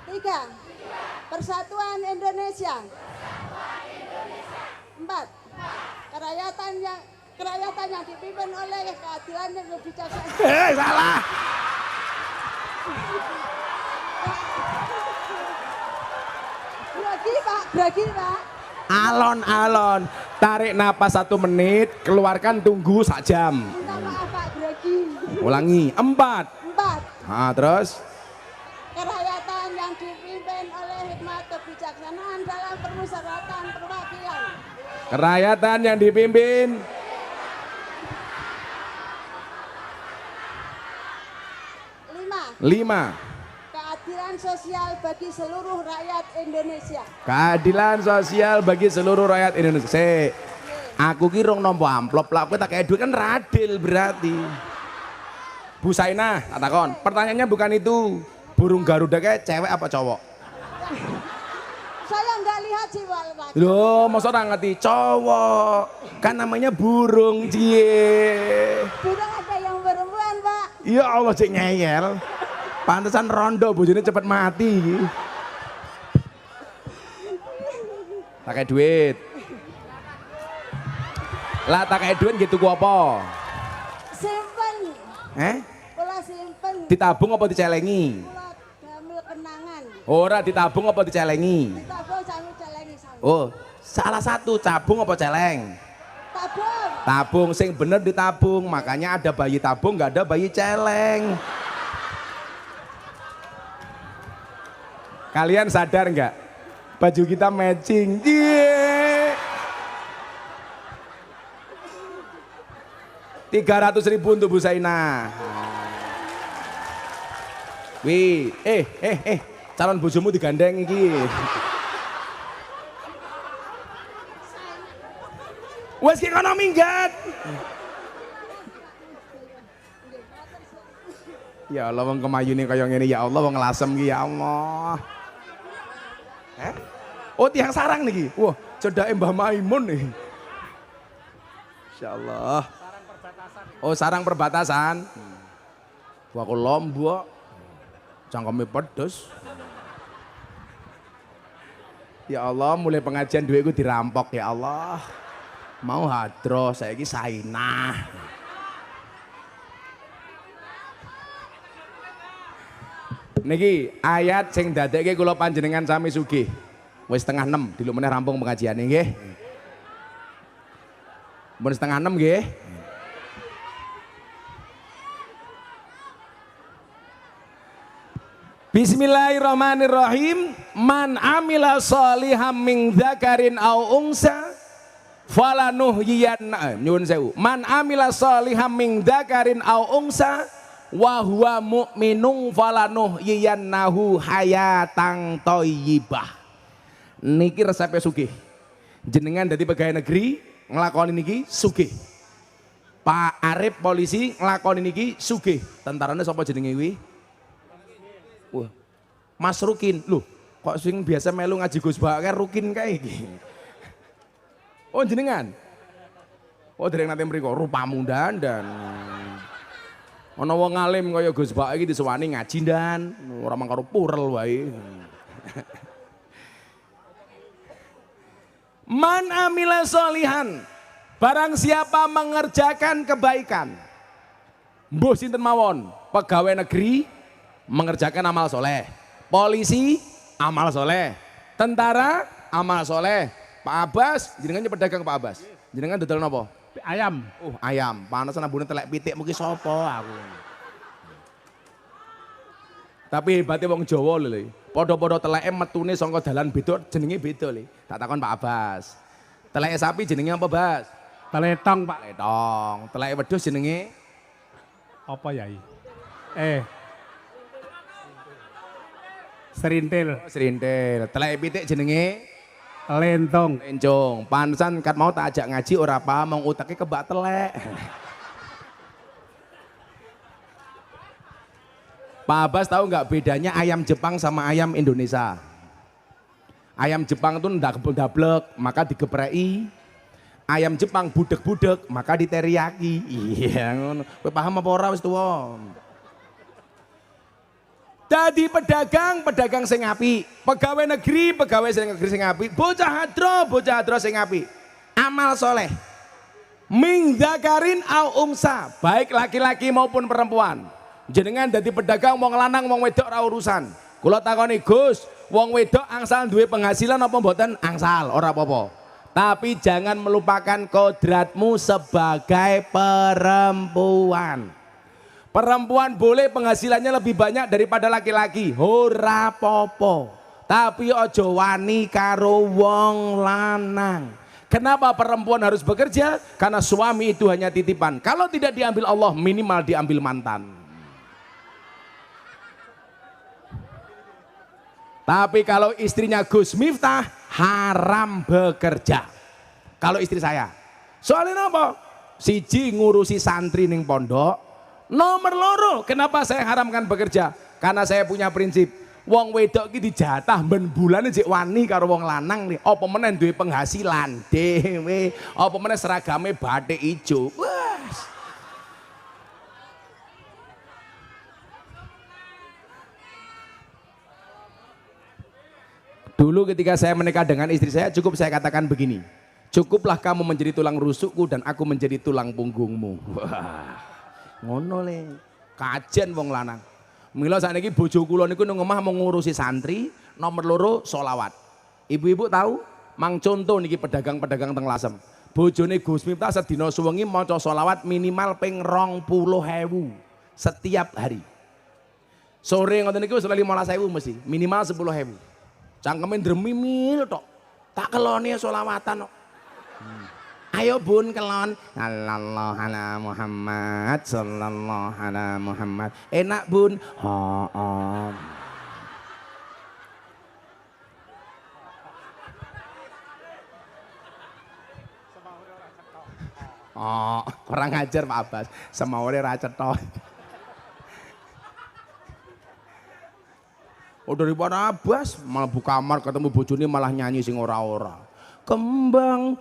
3. Persatuan Indonesia. 4. Kerakyatan yang dipimpin oleh keadilan yang bijaksana. Salah. Grogi, Pak. Alon-alon. Tarik napas 1 menit, keluarkan tunggu 1 jam. Minta maaf, Pak, grogi. Ulangi. 4. 4. Nah, terus Kerakyatan yang dipimpin oleh hikmat kebijaksanaan dalam permusyawaratan perwakilan. kerakyatan yang dipimpin 5. Keadilan sosial bagi seluruh rakyat Indonesia. Keadilan sosial bagi seluruh rakyat Indonesia. Aku ki rong nampa amplop lah, kowe tak kayak duit kan radil berarti. Bu Saina, tak takon. Pertanyaannya bukan itu. Burung Garuda kayak cewek apa cowok? Saya nggak lihat sih, Pak. Loh, masa orang ngerti cowok? Kan namanya burung, cie. Sudah ada yang perempuan, Pak. Ya Allah, cek ngeyel. Pantesan rondo bojone cepet mati. Tak kayak duit. Lah tak kayak duit gitu ku apa? Simpen. Kula simpen. Ditabung apa dicelengi? Kula damel kenangan. Ora ditabung apa dicelengi? Ditabung sami celengi sami. Oh, salah satu tabung apa celeng? Tabung. Tabung, sing bener ditabung. Makanya ada bayi tabung, nggak ada bayi celeng. Kalian sadar nggak? Baju kita matching. Yeah. 300.000 untuk Bu Saina. Wih, calon bojomu digandeng iki. Wes ki kono minggat. Ya Allah, wong kemayune kaya ngene ya Allah, wong lasem ki ya Allah. Oh, tiang sarang niki. Wah, cedake Mbah Maimun nih. Insyaallah. Oh, sarang perbatasan. Wah, aku lombok. Cangkeme pedes. Ya Allah, mulai pengajian duitku dirampok ya Allah. Mau hadro, saiki Sainah. Niki ayat sing dadekke kula panjenengan sami sugih. Wis setengah 6 diluk meneh rampung pengajiane nggih. Mun setengah 6 nggih. Bismillahirrahmanirrahim. Man amila sholihan min dzakarin aw unsa falanuhyiyanna. Nyuwun sewu. Man amila sholihan min dzakarin aw unsa wa huwa mu'minun falanuhyiyannahu hayatan thayyibah. Niki resepe sugih. Jenengan dadi pegawai negeri nglakoni niki sugih. Pak Arif polisi nglakoni niki sugih. Tentarane sapa jenenge kuwi? Wah. Mas Rukin. Loh, kok sing biasa melu ngaji Gus Bakar Rukin kae iki. Oh jenengan. Oh dereng nate mriko rupamu dandan. Ana wong alim kaya Gus Bak iki disewani ngaji ndan, ora mangkaro purel wae. Man amila solihan, barang siapa mengerjakan kebaikan. Mbuh sinten mawon, pegawai negeri mengerjakan amal soleh, polisi amal soleh, tentara amal soleh. Pak Abbas, jenengan pedagang Pak Abbas. Jenengan dodol napa? Ayam. Oh, ayam. Panesan ambune telek pitik mungkin sapa aku. Tapi hebatnya wong Jawa lho. Padha-padha teleke metune saka dalan beda jenenge beda lho. Tak takon Pak Abbas. Teleke sapi jenenge apa, Bas? Teletong, Pak. Letong. Teleke wedhus jenenge Apa Yai? Serintil. serintil. Teleke pitik jenenge Lentong. lencong. Pantesan kat mau tak ajak ngaji ora paham wong uteke kebak telek. Pak Abbas tahu nggak bedanya ayam Jepang sama ayam Indonesia? Ayam Jepang itu ndak dablek, maka digepreki. Ayam Jepang budek-budek, maka diteriyaki. Iya ngono. Kowe paham apa ora wis tuwa? Dadi pedagang sing apik, pegawai negeri sing apik, bocah hadro sing apik. Amal soleh. Min dzakarin au unsa, baik laki-laki maupun perempuan. Jenengan dadi pedagang wong lanang wong wedok ora urusan. Kula takoni, Gus, wong wedok angsal duwe penghasilan apa mboten? Angsal, ora apa-apa. Tapi jangan melupakan kodratmu sebagai perempuan. Perempuan boleh penghasilannya lebih banyak daripada laki-laki, ora apa-apa. Tapi ojo wani karo wong lanang. Kenapa perempuan harus bekerja? Karena suami itu hanya titipan. Kalau tidak diambil Allah, minimal diambil mantan. Tapi kalau istrinya Gus Miftah, haram bekerja. Kalau istri saya, soalnya apa? Siji ngurusi santri ning pondok. Nomor loro, kenapa saya haramkan bekerja? Karena saya punya prinsip, wong wedok iki dijatah ben bulane jek wani karo wong lanang nih. Apa meneh duwe penghasilan dhewe, apa meneh seragame batik ijo. Wes. Dulu ketika saya menikah dengan istri saya, cukup saya katakan begini, cukuplah kamu menjadi tulang rusukku dan aku menjadi tulang punggungmu. Wah. Ngono le, kajen wong lanang. Mila sakniki bojo kula niku nang omah mau ngurusi santri, nomor loro sholawat. Ibu-ibu tahu? Mang contoh niki pedagang-pedagang teng Lasem. Bojone Gus Miftah sedina suwengi maca sholawat minimal ping 20.000 setiap hari. Sore ngoten niku 15.000 mesti, minimal 10.000. Cangkeme dremimil tok. Tak kelone sholawatan kok. Ayo bun kelon, sallallahu ala Muhammad, sallallahu ala Muhammad. Enak bun, kurang ngajar Pak Abbas, semaure ra cetha. Oh daripada Abbas malah buka kamar ketemu bojone malah nyanyi sing ora-ora. Kembang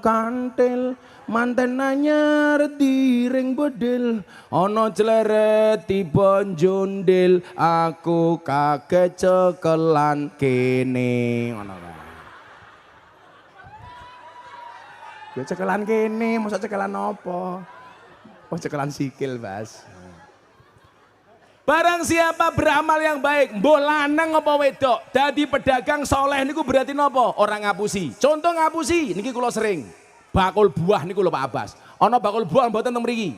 kantil manten anyar diring bedil ana cleret tiba njondil aku kaget cekelan kene ngono kae. Ya cekelan kene, masa cekelan apa? Oh cekelan sikil, Bas. Barang siapa beramal yang baik, mbok lanang apa wedok, dadi pedagang soleh niku berarti napa? Orang ngapusi. Contoh ngapusi, niki kula sering. Bakul buah niku lho Pak Abbas. Ana bakul buah mboten teng mriki.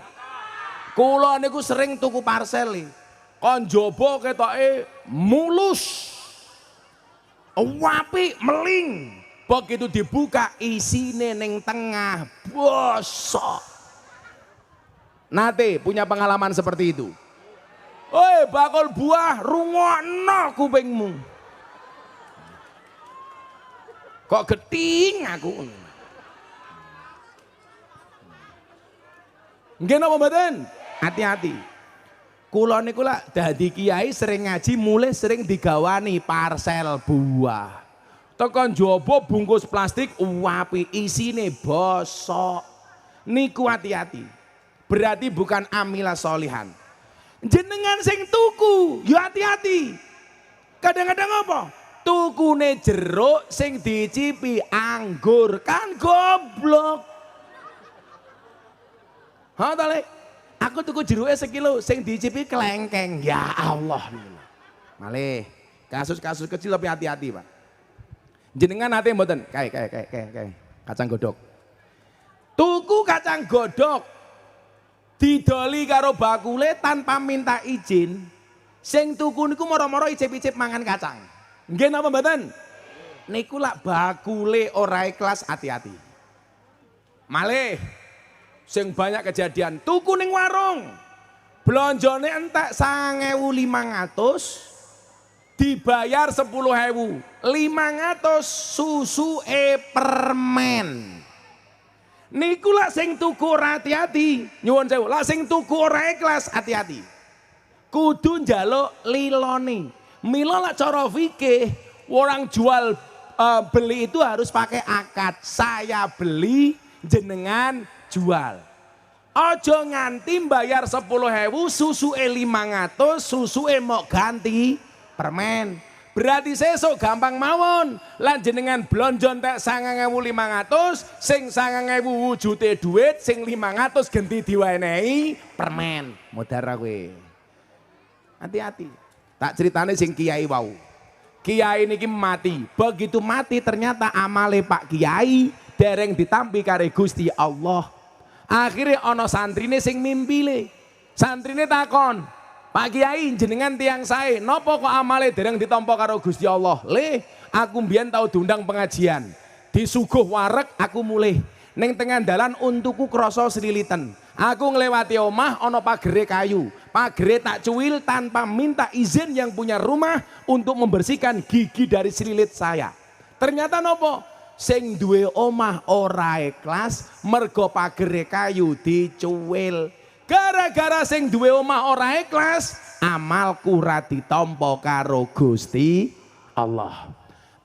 Kula niku sering tuku parcel. Kon jaba ketoke mulus. Apik meling. Begitu dibuka isine ning tengah bosok. Nate punya pengalaman seperti itu. Oi bakul buah rungokno kupingmu. Kok geting aku. Nggih napa mboten? Hati-hati. Kula niku lak dadi kiai sering ngaji mulai sering digawani parcel buah. Tekan jaba bungkus plastik uapi isine bosok. Niku hati-hati. Berarti bukan amilah solihan. Jenengan sing tuku, yo hati-hati. Kadang-kadang apa? Tukune jeruk sing dicipi anggur, kan goblok. Ha ta Le? Aku tuku jeruke sekilo sing dicipi kelengkeng. Ya Allah. Malih, kasus-kasus kecil tapi hati-hati, Pak. Jenengan nate mboten? Kae. Kacang godhog. Tuku kacang godhog didoli karo bakule tanpa minta izin. Sing tuku niku moro-moro icip-icip mangan kacang. Nggih napa mboten? Niku lak bakule ora ikhlas, hati-hati. Malih sing banyak kejadian tuku ning warung. Blonjone entek 9.500 dibayar 10.000, 500 susu permen. Niku lak sing tuku ora hati-hati, nyuwun sewu, lak sing tuku ora ikhlas, hati-hati. Kudu njaluk lilone. Mila lak cara fikih, orang jual beli itu harus pakai akad. Saya beli, jenengan jual. Ojo nganti bayar 10.000, susu 500, susu mok ganti permen. Berarti sesuk gampang mawon. Lan jenengan blonjo entek 9.500, sing 9.000 wujute duit, sing 500 ganti diwenehi permen. Modar kowe. Hati-hati. Tak ceritane sing kiai wau. Kiai niki mati. Begitu mati ternyata amale Pak Kiai dereng ditampi kare Gusti Allah. Akhirnya ana santrine sing mimpile. Santrine takon, Pak Kiai jenengan tiang sae, napa kok amale dereng ditampa karo Gusti Allah? Le, aku mbiyen tau diundang pengajian. Disuguh wareg aku mulih. Ning tengah dalan untuku krasa sliliten. Aku nglewati omah ana pagere kayu. Pagere tak cuwil tanpa minta izin yang punya rumah untuk membersihkan gigi dari selilit saya. Ternyata nopo? Sing duwe omah ora ikhlas mergo pagere kayu dicuwil. Gara-gara sing duwe omah ora ikhlas, amalku ora ditampa karo Gusti Allah.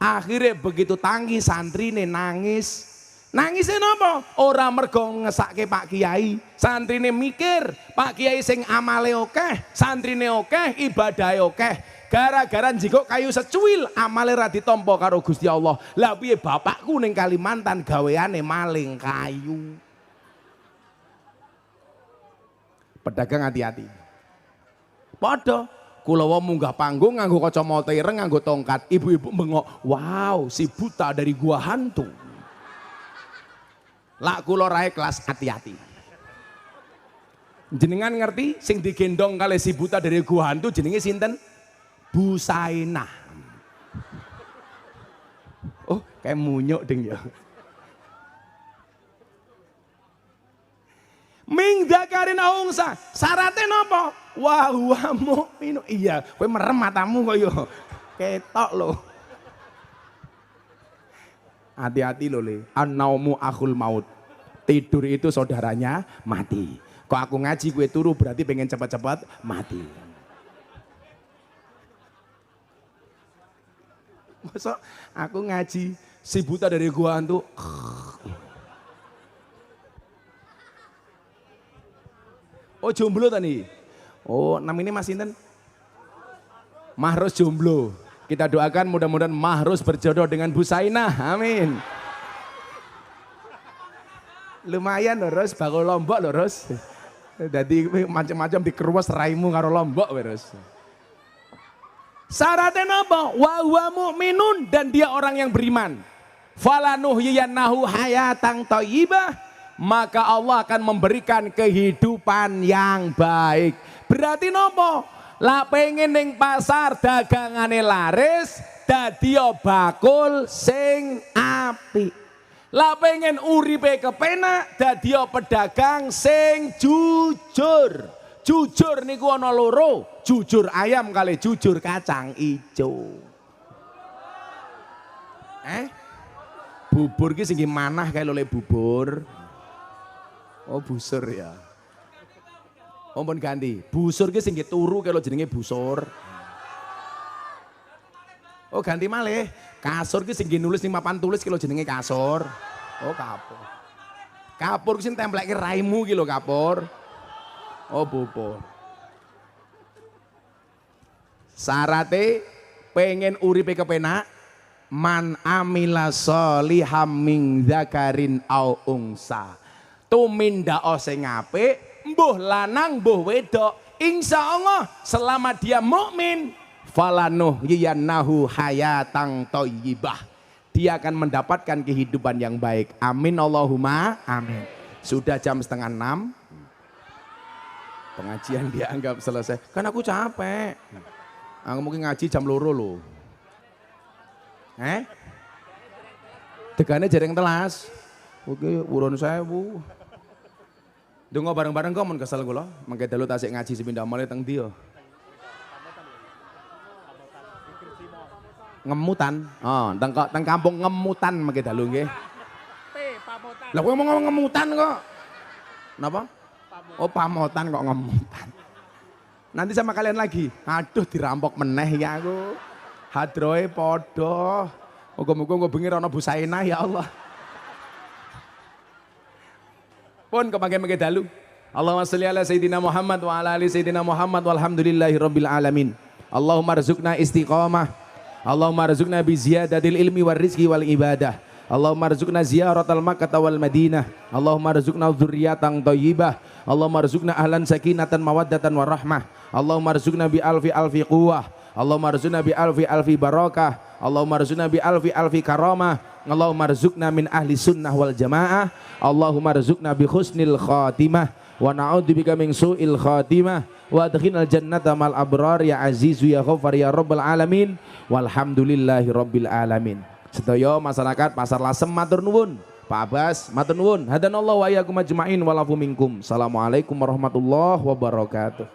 Akhirnya begitu tangi santrine nangis. Nangisnya napa? Ora mergo ngesake Pak Kiai. Santrine mikir, Pak Kiai sing amale akeh, santrine akeh, ibadahe akeh. Gara-gara njikok kayu secuil, amale ra ditampa karo Gusti Allah. Lah piye bapakku ning Kalimantan gaweane maling kayu. Pedagang hati-hati. Padha kula wae munggah panggung nganggo kacamata ireng, nganggo tongkat. Ibu-ibu bengok, "Wow, si buta dari gua hantu." Lak kula ra ikhlas, hati-hati. Jenengan ngerti sing digendong kali si buta dari gua hantu jenenge sinten? Bu Sainah. Oh, kayak munyuk deng ya. Ming dakarin aungsa, syaratnya napa? Wa huwa mu'minu. Iya, kowe merem matamu kok yo. Ketok lho. Hati-hati lho Le, an-naumu akhul maut. Tidur itu saudaranya mati. Kok aku ngaji gue turu berarti pengen cepat-cepat mati. Masa aku ngaji si buta dari gua hantu. Oh jomblo tadi. Oh namanya Mas Inten. Mahrus jomblo. Kita doakan mudah-mudahan Mahrus berjodoh dengan Bu Sainah. Amin. Lumayan loh Ros, bakul Lombok loh Ros. Jadi macam-macam dikeruas raimu karo Lombok Ros. Syaratnya napa? Wa huwa mu'minun, dan dia orang yang beriman. Falanuhyiyannahu hayatan thayyibah, maka Allah akan memberikan kehidupan yang baik. Berarti napa? Lah pengen ning pasar dagangane laris, dadi bakul sing apik. Lah pengen uripe kepenak, dadi pedagang sing jujur. Jujur niku ana loro, jujur ayam kali jujur kacang ijo. Bubur ki sing manah kae lho bubur. Oh busur ya. Oh pun ganti. Busur ki sing turu kae lho jenenge busur. Oh ganti malih. Kasur ki sing nulis ning papan tulis ki lho jenenge kasur. Oh kapur. Kapur ki sing templekke raimu ki lho kapur. Oh pupur. Sarate pengen uripe kepenak man amila sholiham min dzakarin au unsa. Tumindako sing apik, mbuh lanang mbuh wedok, insyaallah selama dia mukmin falanuh yiyannahu hayatang thayyibah. Dia akan mendapatkan kehidupan yang baik. Amin Allahumma amin. Sudah jam 5:30. Pengajian dianggap selesai. Kan aku capek. Aku mungkin ngaji jam 2 lho. Tegane jareng telas. Oke, urun 1000. Donga bareng-bareng kok mun kesel kula. Mengke dalu tasik ngaji sepindah malih teng ndi yo. Ngemutan. Oh, teng kampung Ngemutan mengke dalu nggih. Pamotan. Lah kowe ngomong ngemutan kok. Napa? Oh, pamotan kok ngemutan. Nanti sama kalian lagi. Aduh dirampok meneh ya aku. Hadroe podo. Muga-muga bengi ana Bu Sainah ya Allah. Pun kepangke-mangke dalu. Allahumma sholli ala sayyidina Muhammad wa ala ali sayyidina Muhammad walhamdulillahi rabbil alamin. Allahumma rzuqna istiqamah. Allahumma rzuqna bi ziyadatil ilmi war rizqi wal ibadah. Allahumma rzuqna ziyaratal Makkah wal Madinah. Allahumma rzuqna dzurriyyatan thayyibah. Allahumma rzuqna ahlan sakinatan mawaddatan warahmah. Allahumma rzuqna bi alfi alfi quwwah. Allahumma rzuqna bi alfi alfi barakah. Allahumma rzuqna bi alfi alfi karamah. Allahumma rzuqna min ahli sunnah wal jamaah. Allahumma rzuqna bi husnil khatimah wa na'udzubika min su'il khatimah wa adkhilnal jannata mal abrar ya azizu ya ghaffar ya rabbal alamin walhamdulillahi rabbil alamin. Sedaya masyarakat Pasar Lasem matur nuwun. Pak Abbas matur nuwun. Hadanallahu wa iyyakum ajmain walafu minkum. Assalamualaikum warahmatullahi wabarakatuh.